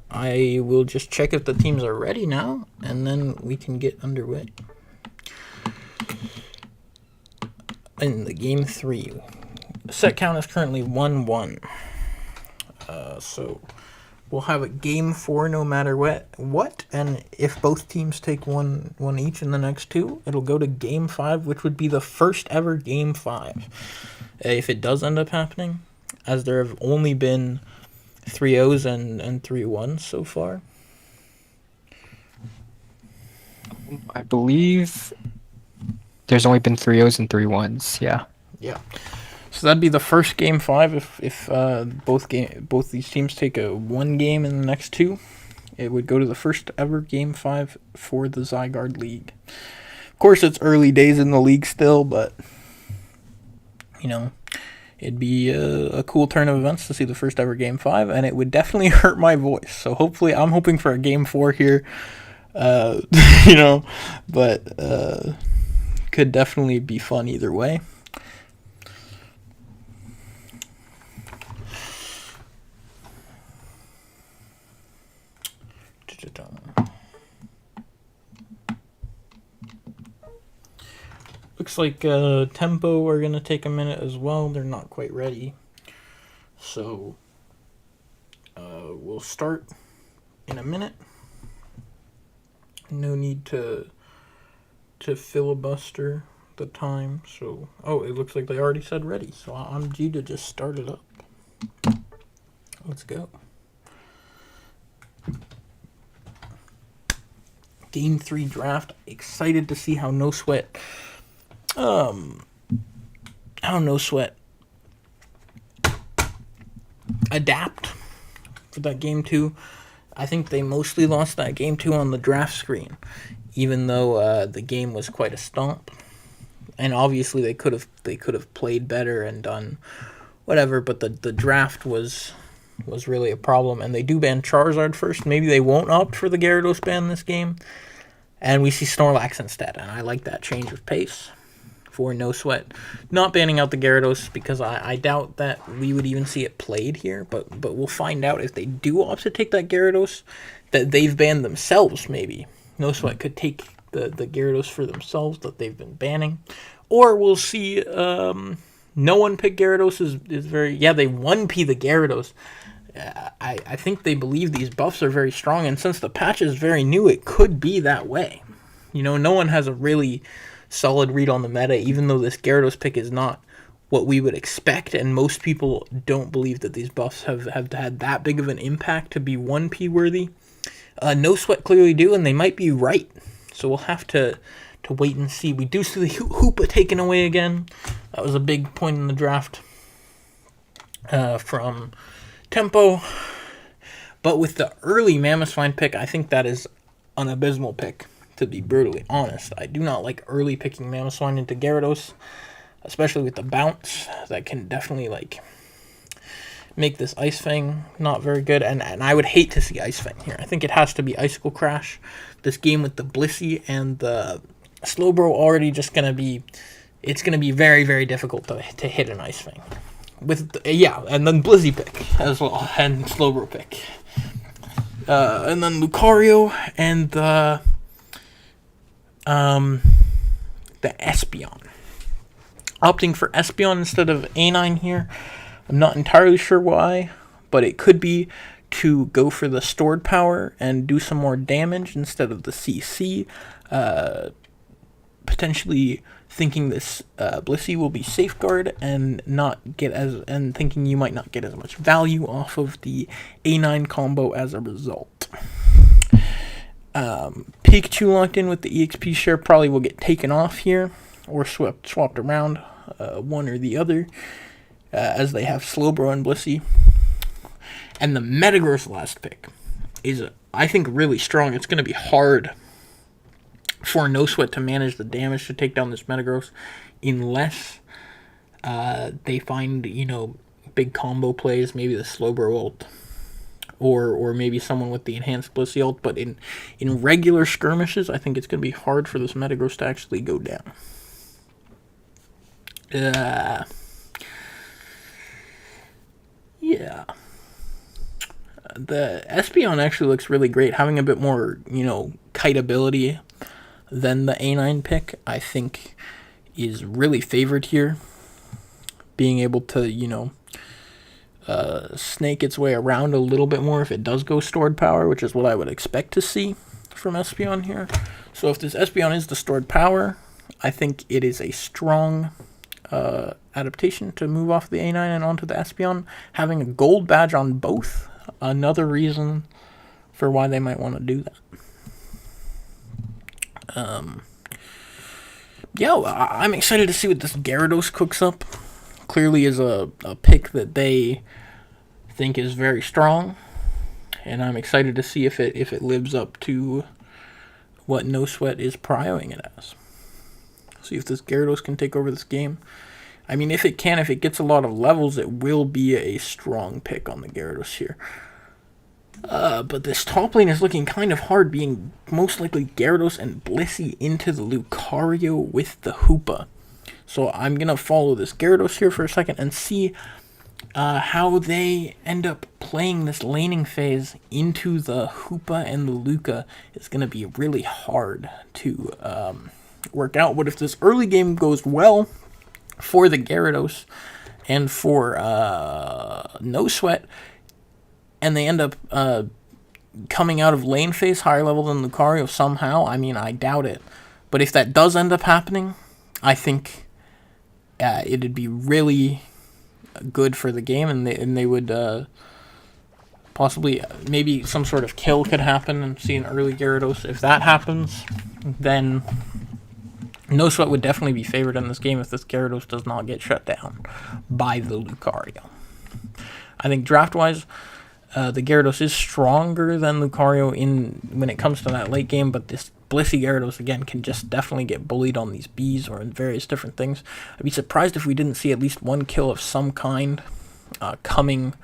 I will just check if the teams are ready now, and then we can get underway. In the game 3, set count is currently 1-1. So we'll have a game 4 no matter what, and if both teams take one each in the next 2, it'll go to game 5, which would be the first ever game 5. If it does end up happening, as there have only been 3-0s and 3-1s so far. I believe there's only been 3-0s and 3-1s. Yeah. Yeah. So that'd be the first game 5 if both these teams take one game in the next 2. It would go to the first ever game 5 for the Zygrade League. Of course, it's early days in the league still, but it'd be a cool turn of events to see the first ever game 5, and it would definitely hurt my voice. So hopefully, I'm hoping for a game 4 here. But could definitely be fun either way. Looks like Tempo are going to take a minute as well. They're not quite ready. So we'll start in a minute. No need to filibuster the time. So, it looks like they already said ready. So I'm due to just start it up. Let's go. Game 3 draft. Excited to see how No Sweat adapt for that game 2. I think they mostly lost that game 2 on the draft screen, even though the game was quite a stomp. And obviously they could have played better and done whatever, but the draft was really a problem. And they do ban Charizard first. Maybe they won't opt for the Gyarados ban this game, and we see Snorlax instead. And I like that change of pace for No Sweat not banning out the Gyarados, because I doubt that we would even see it played here, but we'll find out if they do opt to take that Gyarados that they've banned themselves. Maybe No Sweat could take the Gyarados for themselves that they've been banning, or we'll see no one pick Gyarados is very, they 1P the Gyarados. I think they believe these buffs are very strong, and since the patch is very new, it could be that way. No one has a really solid read on the meta, even though this Gyarados pick is not what we would expect, and most people don't believe that these buffs have had that big of an impact to be 1P worthy. No Sweat clearly do, and they might be right. So we'll have to wait and see. We do see the Hoopa taken away again. That was a big point in the draft from Tempo. But with the early Mammothswine pick, I think that is an abysmal pick, to be brutally honest. I do not like early picking Mammothswine into Gyarados, especially with the bounce. That can definitely make this Ice Fang not very good, and I would hate to see Ice Fang here. I think it has to be Icicle Crash. This game with the Blissey and the Slowbro already it's going to be very, very difficult to hit an Ice Fang. And then Blissey pick as well, and Slowbro pick. And then Lucario and the Espeon. Opting for Espeon instead of A9 here. I'm not entirely sure why, but it could be to go for the stored power and do some more damage instead of the CC. Potentially thinking this Blissey will be safeguard and thinking you might not get as much value off of the A9 combo as a result. Pikachu locked in with the EXP share probably will get taken off here or swapped around, one or the other, as they have Slowbro and Blissey. And the Metagross last pick is, I think, really strong. It's going to be hard for No Sweat to manage the damage to take down this Metagross unless they find, big combo plays, maybe the Slowbro ult, or maybe someone with the enhanced Blissey ult. But in regular skirmishes, I think it's going to be hard for this Metagross to actually go down. Yeah. the Espeon actually looks really great, having a bit more, kite ability than the A9 pick, I think is really favored here. Being able to, snake its way around a little bit more if it does go stored power, which is what I would expect to see from Espeon here. So if this Espeon is the stored power, I think it is a strong adaptation to move off the A9 and onto the Espeon. Having a gold badge on both, another reason for why they might want to do that. I'm excited to see what this Gyarados cooks up. Clearly is a pick that they think is very strong, and I'm excited to see if it lives up to what No Sweat is prioing it as. See if this Gyarados can take over this game. I mean, if it gets a lot of levels, it will be a strong pick on the Gyarados here. But this top lane is looking kind of hard, being most likely Gyarados and Blissey into the Lucario with the Hoopa. So I'm going to follow this Gyarados here for a second and see how they end up playing this laning phase into the Hoopa and the Luca. Is going to be really hard to work out. But if this early game goes well for the Gyarados and for No Sweat, and they end up coming out of lane phase higher level than Lucario somehow, I mean, I doubt it. But if that does end up happening, I think it'd be really good for the game, and they would possibly, maybe some sort of kill could happen and see an early Gyarados. If that happens, then No Sweat would definitely be favored in this game if this Gyarados does not get shut down by the Lucario. I think draft-wise, the Gyarados is stronger than Lucario when it comes to that late game, but this Blissey Gyarados, again, can just definitely get bullied on these Bs or in various different things. I'd be surprised if we didn't see at least one kill of some kind coming,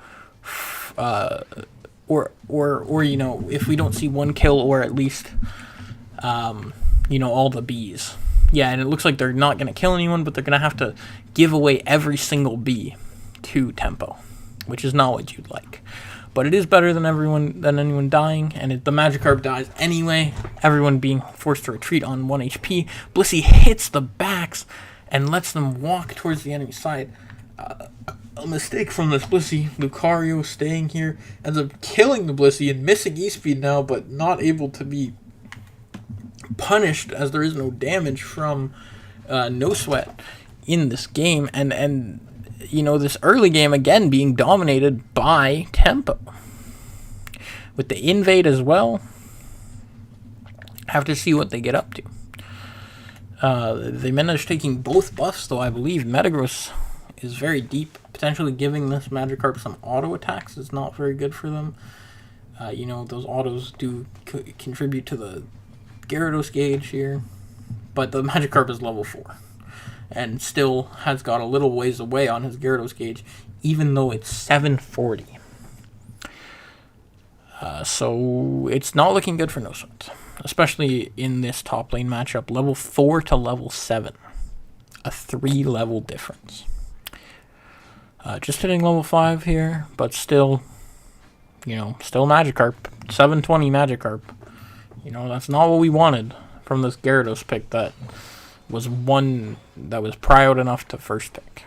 or if we don't see one kill or at least, all the Bs. Yeah, and it looks like they're not going to kill anyone, but they're going to have to give away every single B to Tempo, which is not what you'd like. But it is better than anyone dying, and the Magikarp dies anyway, everyone being forced to retreat on 1 HP. Blissey hits the backs and lets them walk towards the enemy side. A mistake from this Blissey. Lucario staying here ends up killing the Blissey and missing E-Speed now, but not able to be punished as there is no damage from No Sweat in this game. And this early game, again, being dominated by Tempo. With the invade as well, have to see what they get up to. They managed taking both buffs, though I believe Metagross is very deep. Potentially giving this Magikarp some auto attacks is not very good for them. Those autos do contribute to the Gyarados gauge here. But the Magikarp is level 4. And still has got a little ways away on his Gyarados gauge, even though it's 740. So it's not looking good for No Sweat, especially in this top lane matchup. Level 4 to level 7. A 3-level difference. Just hitting level 5 here, but still Magikarp. 720 Magikarp. That's not what we wanted from this Gyarados pick that was one that was prioed enough to first pick.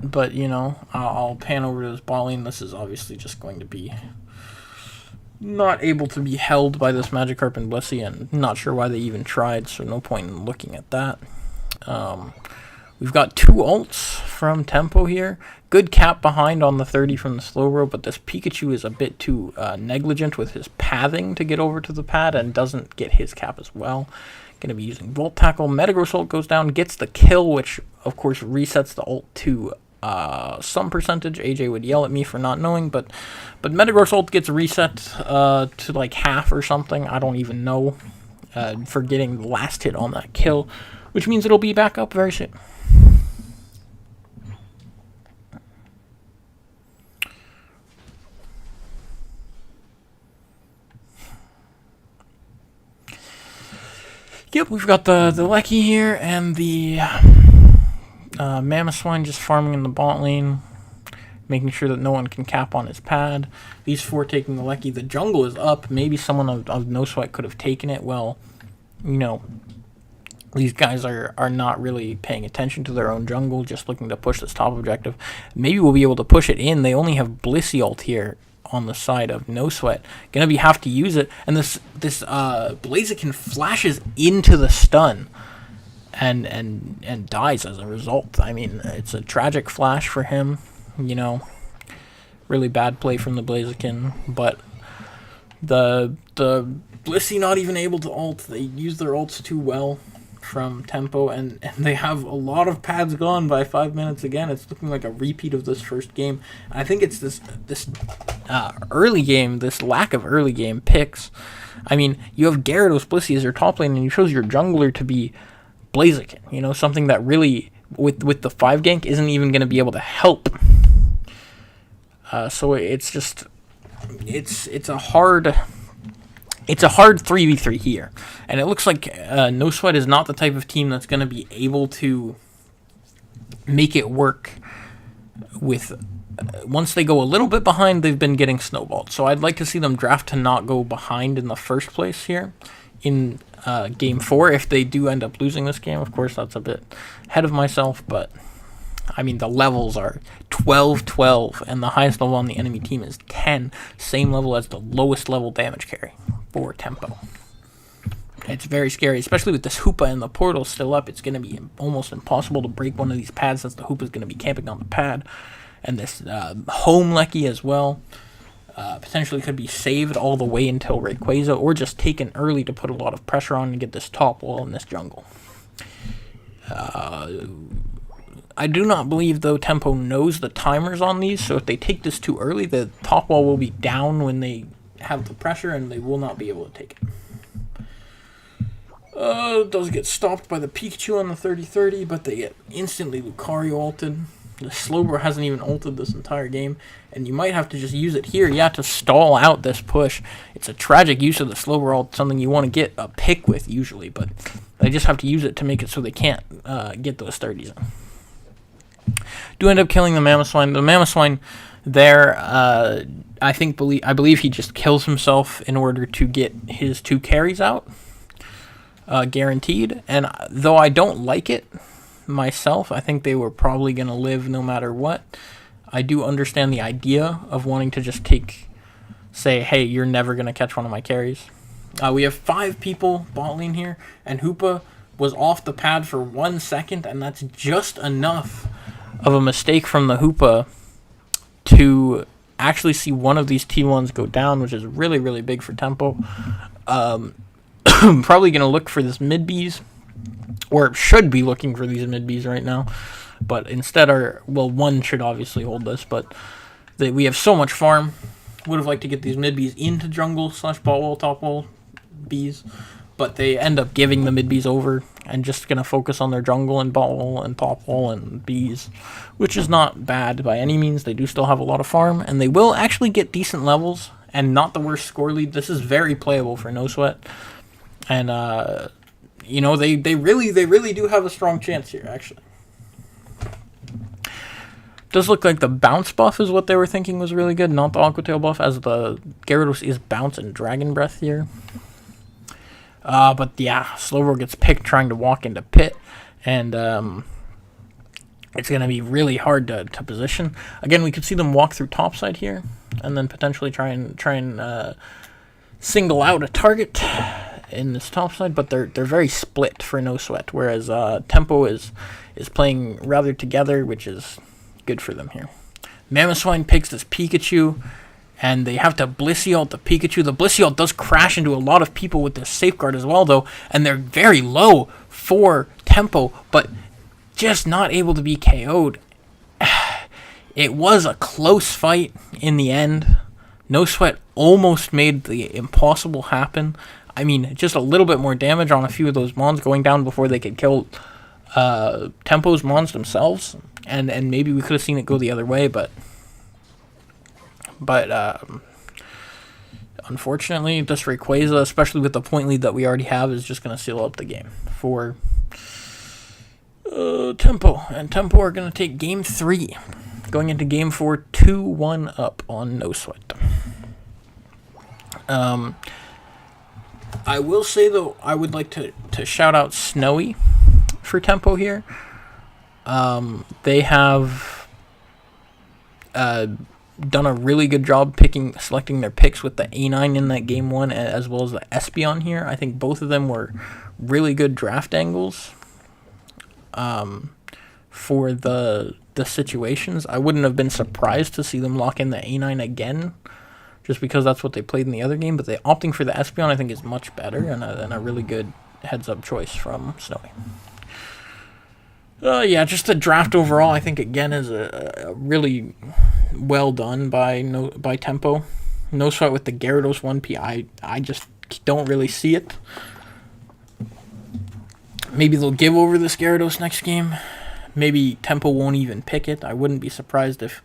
But I'll pan over to this bot lane. This is obviously just going to be not able to be held by this Magikarp and Blissey, and not sure why they even tried, so no point in looking at that. We've got 2 ults from Tempo here. Good cap behind on the 30 from the Slowbro, but this Pikachu is a bit too negligent with his pathing to get over to the pad and doesn't get his cap as well. Going to be using Volt Tackle. Metagross ult goes down, gets the kill, which of course resets the ult to some percentage. AJ would yell at me for not knowing, but Metagross ult gets reset to like half or something. I don't even know, for getting the last hit on that kill, which means it'll be back up very soon. Yep, we've got the Lecky here and the Mamoswine just farming in the bot lane, making sure that no one can cap on his pad. These 4 taking the Lecky. The jungle is up. Maybe someone of No Sweat could have taken it. Well, you know, these guys are not really paying attention to their own jungle, just looking to push this top objective. Maybe we'll be able to push it in. They only have Blissey ult here on the side of No Sweat. Gonna have to use it. And this Blaziken flashes into the stun and dies as a result. I mean, it's a tragic flash for him. You know, really bad play from the Blaziken, but the Blissey not even able to ult. They use their ults too well from Tempo, and they have a lot of pads gone by 5 minutes again. It's looking like a repeat of this first game. I think it's this early game, this lack of early game picks. I mean, you have Gyarados Blissey as your top lane, and you chose your jungler to be Blaziken. You know, something that really, with the 5 gank, isn't even going to be able to help. So it's just, it's a hard 3v3 here, and it looks like No Sweat is not the type of team that's going to be able to make it work with. Once they go a little bit behind, they've been getting snowballed. So I'd like to see them draft to not go behind in the first place here in game 4. If they do end up losing this game, of course, that's a bit ahead of myself, but I mean, the levels are 12-12, and the highest level on the enemy team is 10, same level as the lowest level damage carry for Tempo. It's very scary, especially with this Hoopa and the portal still up. It's going to be almost impossible to break one of these pads since the Hoopa is going to be camping on the pad. And this home Lecky as well potentially could be saved all the way until Rayquaza, or just taken early to put a lot of pressure on and get this top wall in this jungle. I do not believe, though, Tempo knows the timers on these, so if they take this too early, the top wall will be down when they have the pressure, and they will not be able to take it. Does get stopped by the Pikachu on the 30-30, but they get instantly Lucario ulted. The Slowbro hasn't even ulted this entire game, and you might have to just use it here, to stall out this push. It's a tragic use of the Slowbro ult, something you want to get a pick with usually, but they just have to use it to make it so they can't get those 30s in. Do end up killing the Mamoswine. The Mamoswine there, I believe he just kills himself in order to get his 2 carries out, guaranteed. And though I don't like it myself, I think they were probably going to live no matter what. I do understand the idea of wanting to just say, hey, you're never going to catch one of my carries. We have 5 people bot lane here, and Hoopa was off the pad for 1 second, and that's just enough of a mistake from the Hoopa to actually see one of these T1s go down, which is really, really big for Tempo. Probably going to look for this mid-Bs, or should be looking for these mid-Bs right now, but instead one should obviously hold this, but we have so much farm. Would have liked to get these mid-Bs into jungle / bot wall, top wall Bs, but they end up giving the mid-Bs over and just going to focus on their jungle and bot wall and top wall and Bs, which is not bad by any means. They do still have a lot of farm, and they will actually get decent levels and not the worst score lead. This is very playable for No Sweat, and they really do have a strong chance here, actually. Does look like the bounce buff is what they were thinking was really good, not the Aqua Tail buff, as the Gyarados is bounce and Dragon Breath here. But yeah, Slowbro gets picked trying to walk into pit, and it's going to be really hard to position. Again, we could see them walk through topside here, and then potentially try and single out a target in this topside, but they're very split for No Sweat, whereas Tempo is playing rather together, which is good for them here. Mamoswine picks this Pikachu, and they have to Blissey ult the Pikachu. The Blissey ult does crash into a lot of people with this safeguard as well, though, and they're very low for Tempo, but just not able to be KO'd. It was a close fight in the end. No Sweat almost made the impossible happen. I mean, just a little bit more damage on a few of those mons going down before they could kill Tempo's mons themselves, and maybe we could have seen it go the other way, but unfortunately, this Rayquaza, especially with the point lead that we already have, is just going to seal up the game for Tempo. And Tempo are going to take game 3. Going into game 4, 2-1 up on No Sweat. I will say, though, I would like to shout out Snowy for Tempo here. They have done a really good job selecting their picks with the A9 in that game 1 as well as the Espeon here. I think both of them were really good draft angles for the situations. I wouldn't have been surprised to see them lock in the A9 again, just because that's what they played in the other game. But they opting for the Espeon, I think, is much better and a really good heads-up choice from Snowy. Yeah, just the draft overall, I think, again, is a really well done by Tempo. No Sweat with the Gyarados 1P, I just don't really see it. Maybe they'll give over this Gyarados next game. Maybe Tempo won't even pick it. I wouldn't be surprised if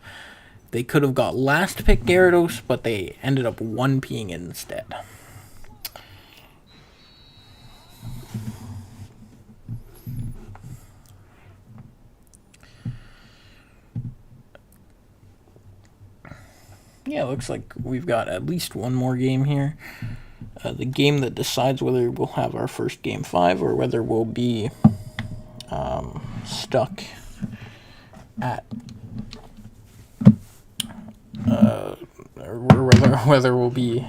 they could have got last pick Gyarados, but they ended up 1P'ing it instead. Yeah, looks like we've got at least one more game here. The game that decides whether we'll have our first game 5 or whether we'll be stuck at or whether we'll be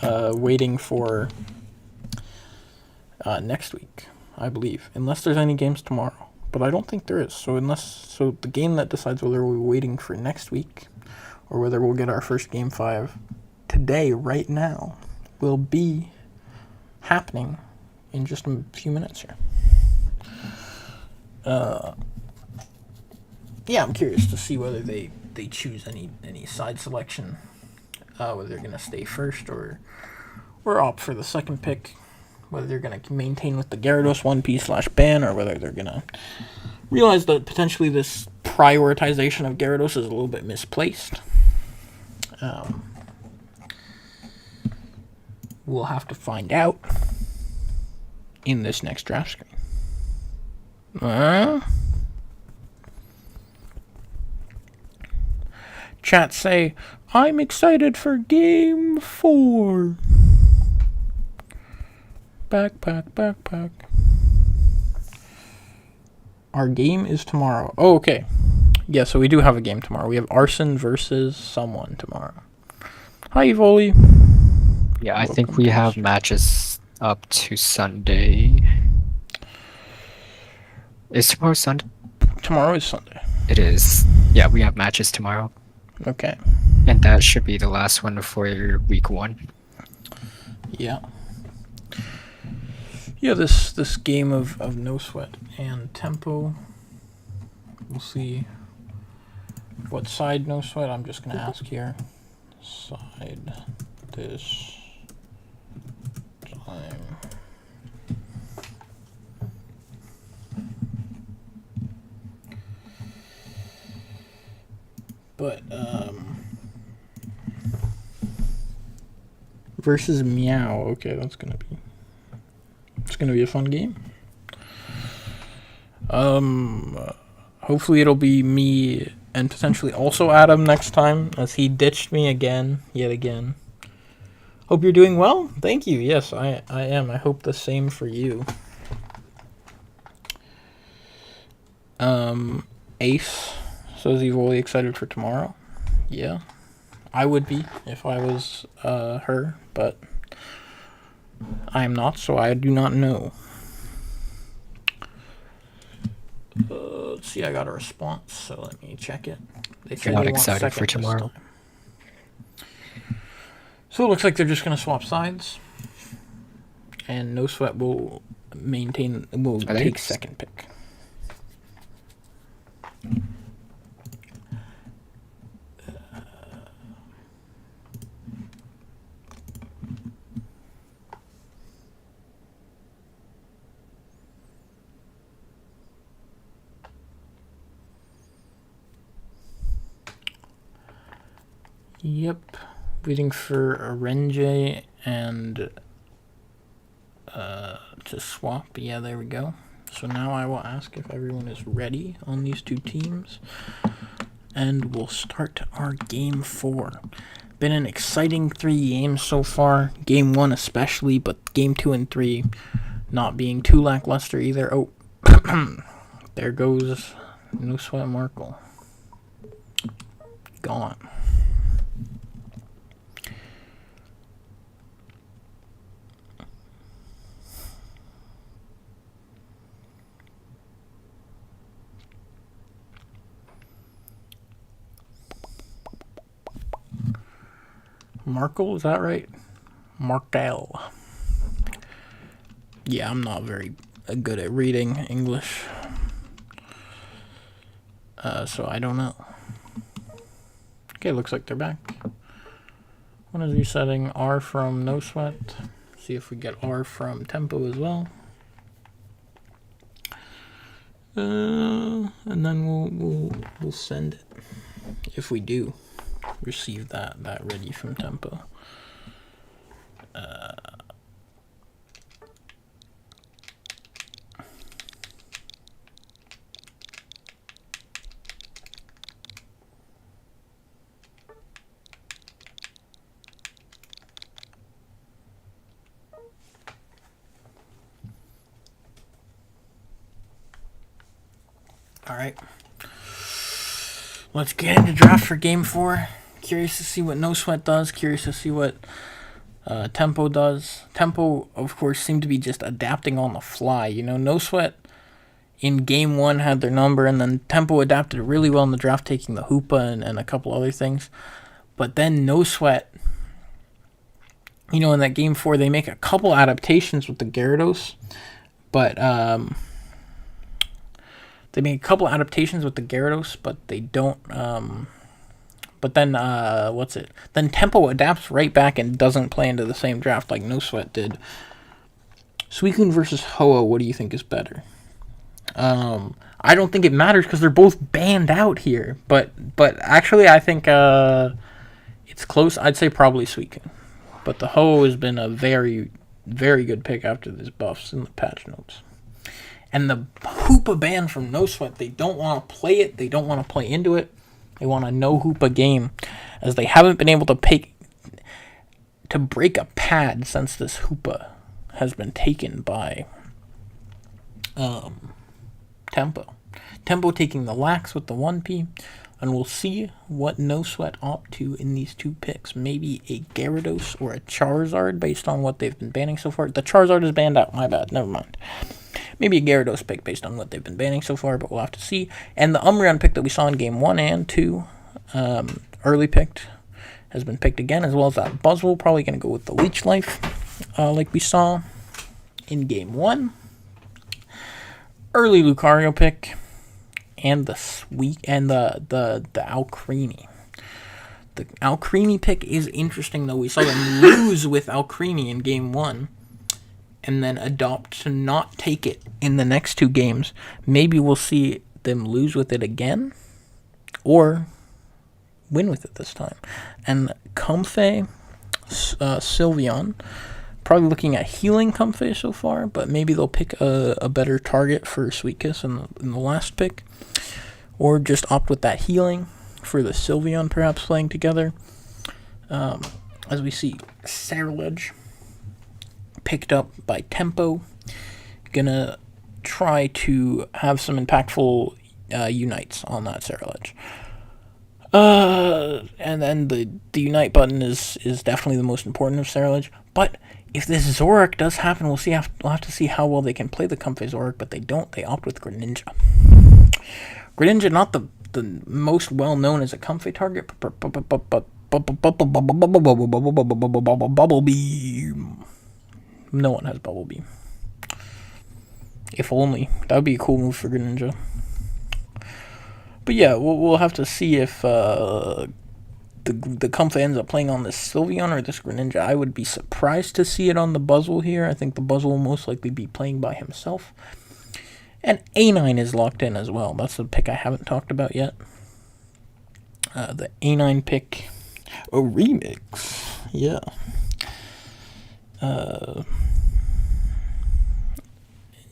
waiting for next week, I believe, unless there's any games tomorrow. But I don't think there is. So the game that decides whether we're waiting for next week or whether we'll get our first game 5 today, right now, will be happening in just a few minutes here. Yeah, I'm curious to see whether they choose any side selection, whether they're going to stay first or opt for the second pick, whether they're going to maintain with the Gyarados 1P/ban, or whether they're going to realize that potentially this prioritization of Gyarados is a little bit misplaced. We'll have to find out in this next draft screen. Chat say, I'm excited for game 4. Backpack. Our game is tomorrow. Oh, okay. Yeah, so we do have a game tomorrow. We have Arson versus someone tomorrow. Hi, Evoli. Yeah, I think we have matches up to Sunday. Is tomorrow Sunday? Tomorrow is Sunday. It is. Yeah, we have matches tomorrow. Okay. And that should be the last one for week 1. Yeah. Yeah, this game of No Sweat and Tempo. We'll see what side No Sweat. I'm just going to ask here. Side this time. But, versus Meow. Okay, it's gonna be a fun game. Hopefully it'll be me and potentially also Adam next time, as he ditched me yet again. Hope you're doing well. Thank you. Yes, I am. I hope the same for you. Ace says he's really excited for tomorrow. Yeah, I would be if I was her, but I am not, so I do not know. Let's see, I got a response, so let me check it. They You're not excited for tomorrow. So it looks like they're just going to swap sides, and No Sweat will take second pick. Yep, waiting for a Renjay and to swap. Yeah, there we go. So now I will ask if everyone is ready on these two teams. And we'll start our game 4. Been an exciting 3 games so far. Game 1 especially, but game 2 and 3 not being too lackluster either. Oh, there goes No Sweat Markle. Gone. Markle, is that right? Markel. Yeah, I'm not very good at reading English. So I don't know. Okay, looks like they're back. What is he setting? R from No Sweat. See if we get R from Tempo as well. And then we'll send it if we do receive that ready from Tempo. All right. Let's get into draft for game 4. Curious to see what No Sweat does. Curious to see what Tempo does. Tempo, of course, seemed to be just adapting on the fly. You know, No Sweat in game 1 had their number, and then Tempo adapted really well in the draft, taking the Hoopa and a couple other things. But then No Sweat, you know, in that game 4, they make a couple adaptations with the Gyarados, but they make a couple adaptations with the Gyarados, but they don't. But then, Then Tempo adapts right back and doesn't play into the same draft like No Sweat did. Suicune versus Ho-Oh, what do you think is better? I don't think it matters because they're both banned out here. But actually, I think it's close. I'd say probably Suicune. But the Ho-Oh has been a very, very good pick after these buffs in the patch notes. And the Hoopa ban from No Sweat, they don't want to play it. They don't want to play into it. They want a no Hoopa game, as they haven't been able to break a pad since this Hoopa has been taken by Tempo. Tempo taking the Lax with the 1P, and we'll see what No Sweat opt to in these 2 picks. Maybe a Gyarados or a Charizard based on what they've been banning so far. The Charizard is banned out. My bad. Never mind. Maybe a Gyarados pick based on what they've been banning so far, but we'll have to see. And the Umbreon pick that we saw in game 1 and 2, early picked, has been picked again, as well as that Buzzwole. Probably going to go with the Leech Life, like we saw in game 1. Early Lucario pick, and the Alcremie. The Alcremie pick is interesting, though. We saw them lose with Alcremie in game 1. And then adopt to not take it in the next 2 games. Maybe we'll see them lose with it again, or win with it this time. And Comfey, Sylveon, probably looking at healing Comfey so far, but maybe they'll pick a better target for Sweet Kiss in the last pick, or just opt with that healing for the Sylveon perhaps playing together. As we see, Cerulege picked up by Tempo. Gonna try to have some impactful unites on that Cerulege. And then the unite button is definitely the most important of Cerulege. But if this Zoroark does happen, we'll have to see how well they can play the Comfey Zoroark, but they don't. They opt with Greninja. Greninja, not the most well known as a Comfey target, but Bubble Beam. No one has Bubble Beam. If only. That would be a cool move for Greninja. But yeah, we'll have to see if the Comfey ends up playing on this Sylveon or this Greninja. I would be surprised to see it on the Buzzwole here. I think the Buzzwole will most likely be playing by himself. And A9 is locked in as well. That's the pick I haven't talked about yet. The A9 pick. A remix. Yeah.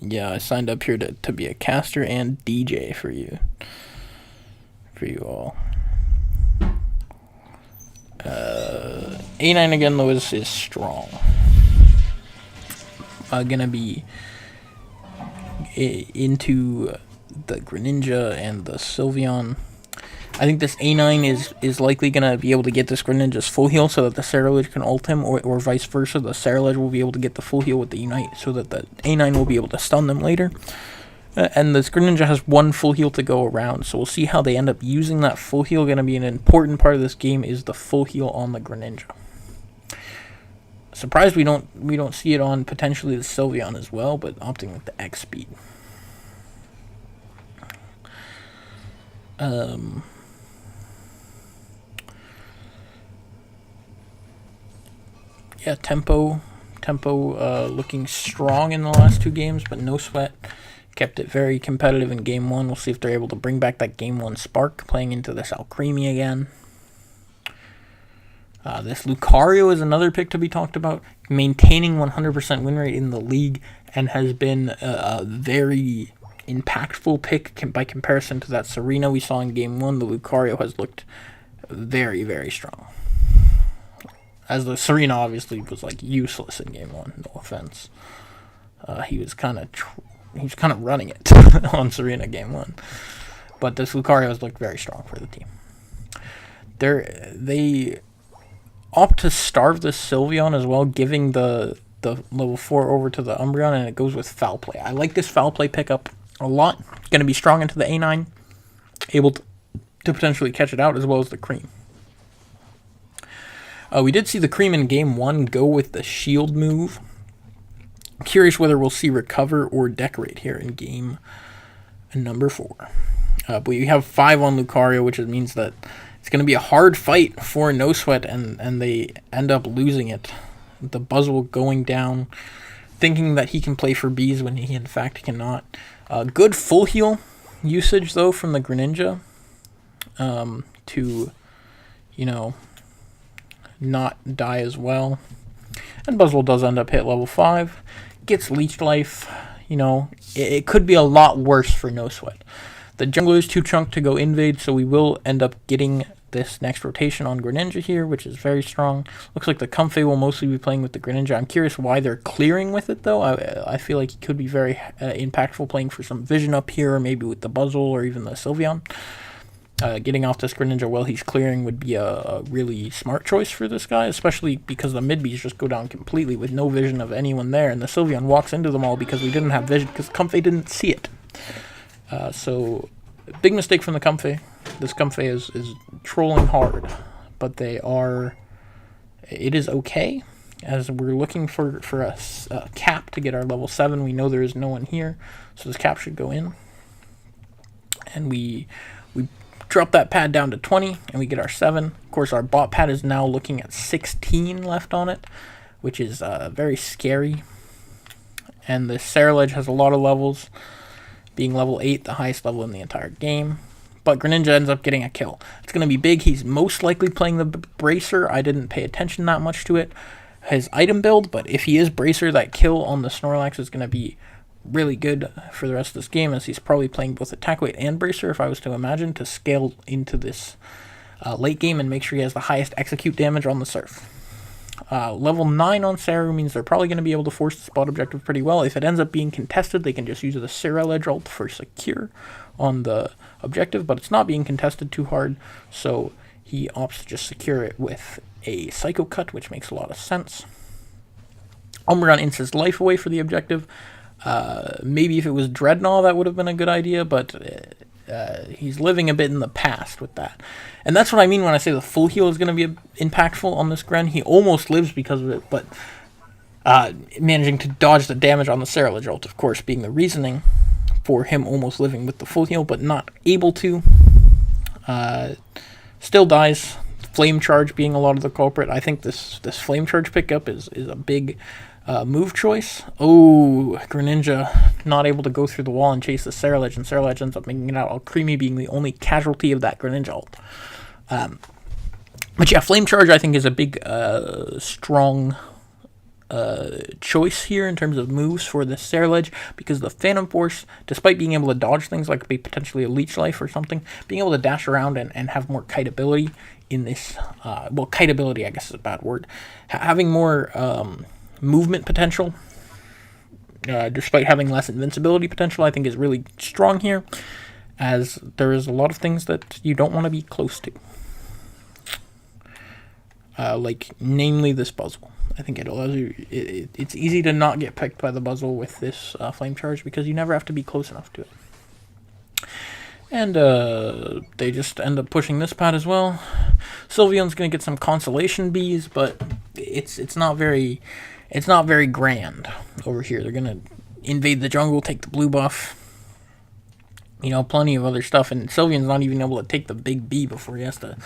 Yeah, I signed up here to be a caster and DJ for you. For you all. A9 again, though, is strong. Gonna be into the Greninja and the Sylveon. I think this A9 is likely going to be able to get this Greninja's full heal so that the Cerulege can ult him, or vice versa. The Cerulege will be able to get the full heal with the Unite so that the A9 will be able to stun them later. And this Greninja has one full heal to go around, so we'll see how they end up using that full heal. Going to be an important part of this game is the full heal on the Greninja. Surprised we don't see it on potentially the Sylveon as well, but opting with the X speed. Yeah, tempo looking strong in the last 2 games, but no sweat. Kept it very competitive in Game 1. We'll see if they're able to bring back that Game 1 spark, playing into this Alcremie again. This Lucario is another pick to be talked about, maintaining 100% win rate in the league, and has been a very impactful pick by comparison to that Serena we saw in Game 1. The Lucario has looked very, very strong. As the Serena obviously was like useless in Game 1, no offense. He was kind of running it on Serena Game 1. But this Lucario has looked very strong for the team. They opt to starve the Sylveon as well, giving the level 4 over to the Umbreon, and it goes with Foul Play. I like this Foul Play pickup a lot. Going to be strong into the A9, able to potentially catch it out, as well as the Cream. We did see the Cream in Game 1 go with the Shield move. I'm curious whether we'll see Recover or Decorate here in Game number 4. But we have 5 on Lucario, which means that it's going to be a hard fight for No Sweat, and they end up losing it. The Buzzwole going down, thinking that he can play for Bees when he in fact cannot. Good full heal usage, though, from the Greninja to, not die as well. And Buzzwole does end up hit level 5. Gets Leech Life. It could be a lot worse for No Sweat. The jungler is too chunked to go invade, so we will end up getting this next rotation on Greninja here, which is very strong. Looks like the Comfey will mostly be playing with the Greninja. I'm curious why they're clearing with it, though. I feel like he could be very impactful playing for some vision up here, or maybe with the Buzzwole or even the Sylveon. Getting off this Greninja while he's clearing would be a really smart choice for this guy, especially because the mid-Bs just go down completely with no vision of anyone there, and the Sylveon walks into them all because we didn't have vision, because Comfey didn't see it. So, big mistake from the Comfey. This Comfey is trolling hard, but it is okay, as we're looking for a cap to get our level 7. We know there is no one here, so this cap should go in. And we drop that pad down to 20, and we get our 7. Of course, our bot pad is now looking at 16 left on it, which is very scary. And the Cerulege has a lot of levels, being level 8, the highest level in the entire game. But Greninja ends up getting a kill. It's going to be big. He's most likely playing the Bracer. I didn't pay attention that much to it, his item build, but if he is Bracer, that kill on the Snorlax is going to be really good for the rest of this game, as he's probably playing both Attack Weight and Bracer, if I was to imagine, to scale into this late game and make sure he has the highest execute damage on the Surf. Level 9 on Saru means they're probably going to be able to force the spot objective pretty well. If it ends up being contested, they can just use the Cerulege ult for secure on the objective, but it's not being contested too hard, so he opts to just secure it with a Psycho Cut, which makes a lot of sense. Umbreon ints his life away for the objective. Maybe if it was Dreadnought, that would have been a good idea, but he's living a bit in the past with that. And that's what I mean when I say the full heal is going to be impactful on this Gren. He almost lives because of it, but managing to dodge the damage on the Cerulege ult, of course, being the reasoning for him almost living with the full heal, but not able to. Still dies. Flame Charge being a lot of the culprit. I think this Flame Charge pickup is a big move choice. Oh, Greninja not able to go through the wall and chase the Cerulege, and Cerulege ends up making it out. Alcremie being the only casualty of that Greninja ult. But yeah, Flame Charge I think is a big, strong choice here in terms of moves for the Serledge, because the Phantom Force, despite being able to dodge things like potentially a Leech Life or something, being able to dash around and have more kite ability in this, well, kite ability I guess is a bad word, having more movement potential, despite having less invincibility potential, I think is really strong here, as there is a lot of things that you don't want to be close to. Like, namely this Buzzle. I think it allows you, it's easy to not get picked by the Buzzle with this Flame Charge, because you never have to be close enough to it. And they just end up pushing this pad as well. Sylveon's going to get some Consolation Bees, but it's not very grand over here. They're going to invade the jungle, take the blue buff. You know, plenty of other stuff, and Sylveon's not even able to take the big bee before he has to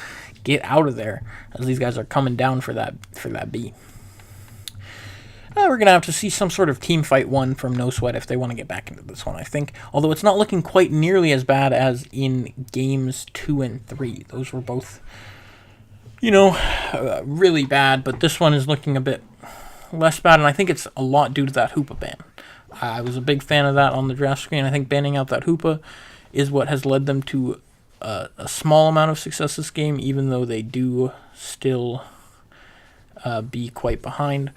get out of there, as these guys are coming down for that bee. We're going to have to see some sort of team fight one from No Sweat if they want to get back into this one, I think. Although it's not looking quite nearly as bad as in games 2 and 3. Those were both, you know, really bad, but this one is looking a bit less bad, and I think it's a lot due to that Hoopa ban. I was a big fan of that on the draft screen. I think banning out that Hoopa is what has led them to a small amount of success this game, even though they do still be quite behind.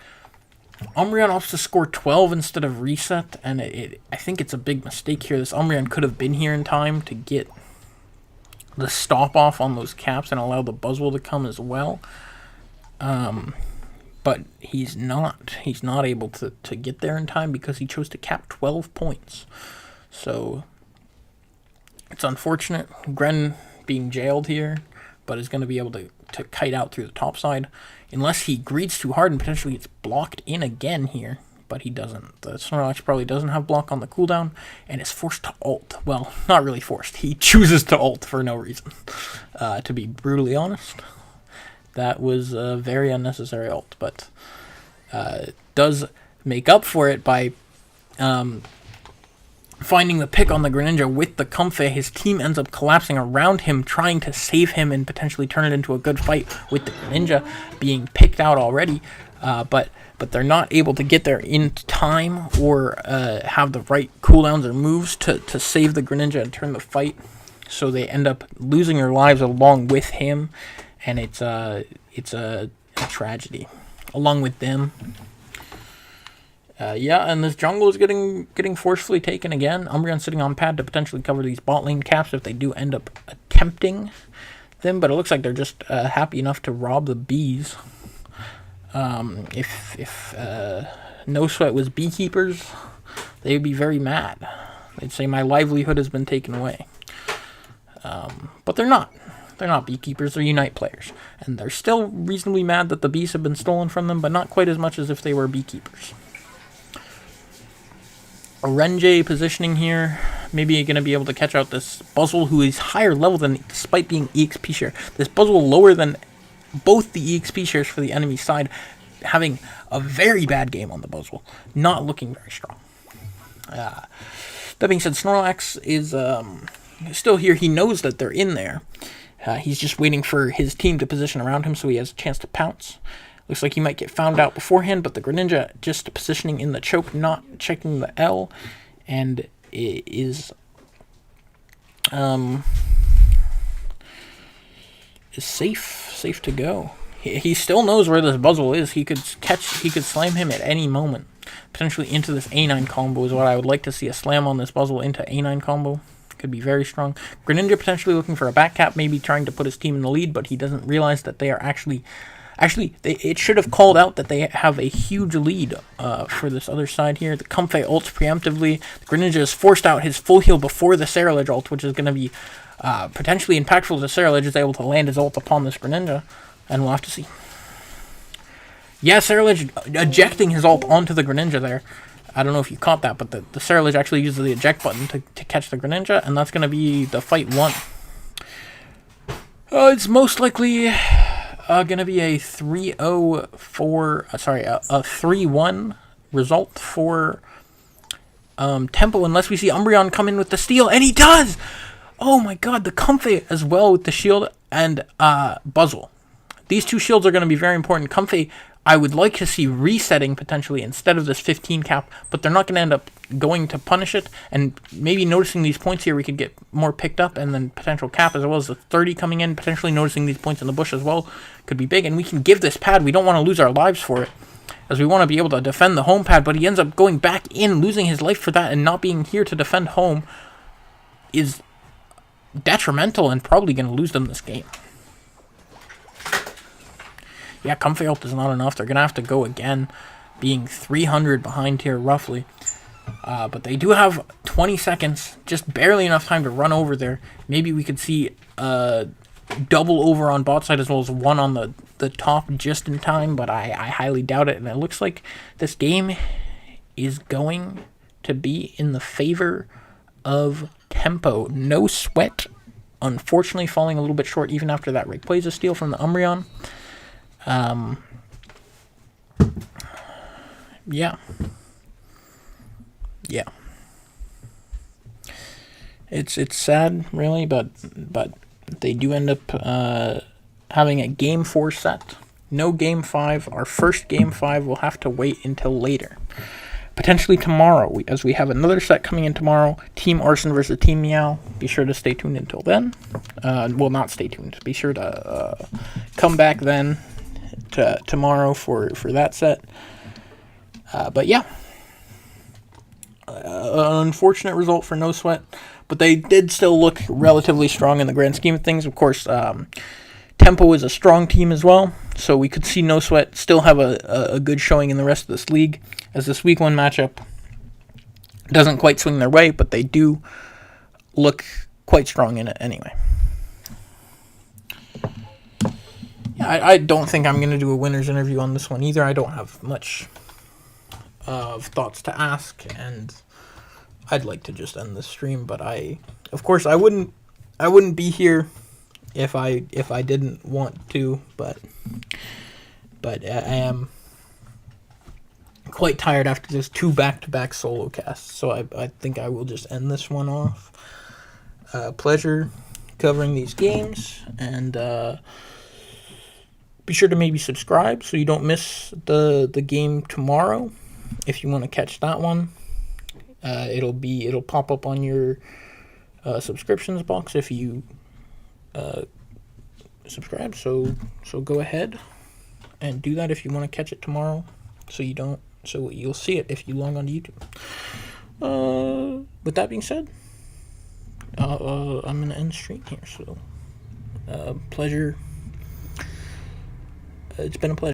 Umbreon opts to score 12 instead of reset, and I think it's a big mistake here. This Umbreon could have been here in time to get the stop off on those caps and allow the Buzzwole to come as well. But he's not able to get there in time because he chose to cap 12 points. So it's unfortunate. Gren being jailed here, but is going to be able to kite out through the top side. Unless he greets too hard and potentially gets blocked in again here. But he doesn't. The Snorlax probably doesn't have block on the cooldown and is forced to ult. Well, not really forced. He chooses to ult for no reason, to be brutally honest. That was a very unnecessary ult, but does make up for it by finding the pick on the Greninja with the Comfey. His team ends up collapsing around him, trying to save him and potentially turn it into a good fight with the Greninja being picked out already. But they're not able to get there in time or have the right cooldowns or moves to save the Greninja and turn the fight. So they end up losing their lives along with him, and it's a tragedy along with them. Yeah, and this jungle is getting forcefully taken again. Umbreon sitting on pad to potentially cover these bot lane caps if they do end up attempting them, but it looks like they're just happy enough to rob the bees. If No Sweat was beekeepers, they'd be very mad. They'd say my livelihood has been taken away. But they're not. They're not beekeepers, they're Unite players. And they're still reasonably mad that the bees have been stolen from them, but not quite as much as if they were beekeepers. Orenje positioning here, maybe going to be able to catch out this Buzzle, who is higher level than, despite being EXP share. This Buzzle lower than both the EXP shares for the enemy side, having a very bad game on the Buzzle, not looking very strong. That being said, Snorlax is still here. He knows that they're in there. He's just waiting for his team to position around him so he has a chance to pounce. Looks like he might get found out beforehand, but the Greninja just positioning in the choke, not checking the L, and is safe to go. He still knows where this Buzzle is. He could slam him at any moment. Potentially into this A9 combo is what I would like to see, a slam on this Buzzle into A9 combo. Could be very strong. Greninja potentially looking for a back cap, maybe trying to put his team in the lead, but he doesn't realize that they are actually, it should have called out that they have a huge lead for this other side here. The Comfey ults preemptively. The Greninja is forced out his full heal before the Serledge ult, which is going to be potentially impactful. The Serledge is able to land his ult upon this Greninja, and we'll have to see. Yeah, Serledge ejecting his ult onto the Greninja there. I don't know if you caught that, but the Serledge actually uses the eject button to catch the Greninja, and that's going to be the fight one. It's most likely going to be a 3-1 result for Temple, unless we see Umbreon come in with the steal, and he does! Oh my god, the Comfey as well with the shield and Buzzle. These two shields are going to be very important. Comfey, I would like to see resetting potentially instead of this 15 cap, but they're not going to end up going to punish it. And maybe noticing these points here, we could get more picked up, and then potential cap as well as the 30 coming in, potentially noticing these points in the bush as well could be big. And we can give this pad. We don't want to lose our lives for it, as we want to be able to defend the home pad, but he ends up going back in, losing his life for that, and not being here to defend home is detrimental and probably going to lose them this game. Yeah, Comfy Health is not enough. They're going to have to go again, being 300 behind here, roughly. But they do have 20 seconds, just barely enough time to run over there. Maybe we could see a double over on bot side as well as one on the top just in time, but I highly doubt it. And it looks like this game is going to be in the favor of Tempo. No Sweat, unfortunately, falling a little bit short even after that Rayquaza steal from the Umbreon. Yeah. It's sad, really, but they do end up having a Game 4 set. No Game 5. Our first Game 5 will have to wait until later. Potentially tomorrow, as we have another set coming in tomorrow. Team Arson versus Team Meow. Be sure to stay tuned until then. Well, not stay tuned. Be sure to come back then to tomorrow for that set. But yeah. An unfortunate result for No Sweat, but they did still look relatively strong in the grand scheme of things. Of course, Tempo is a strong team as well, so we could see No Sweat still have a good showing in the rest of this league, as this week 1 matchup doesn't quite swing their way, but they do look quite strong in it anyway. Yeah, I don't think I'm going to do a winner's interview on this one either. I don't have much of thoughts to ask, and I'd like to just end the stream, but of course I wouldn't be here if I didn't want to, but I am quite tired after this 2 back-to-back solo casts, so I think I will just end this one off. Pleasure covering these games, and be sure to maybe subscribe so you don't miss the game tomorrow. If you want to catch that one, it'll pop up on your subscriptions box if you subscribe. So go ahead and do that if you want to catch it tomorrow. So you'll see it if you log on to YouTube. With that being said, I'm gonna end stream here. So pleasure. It's been a pleasure.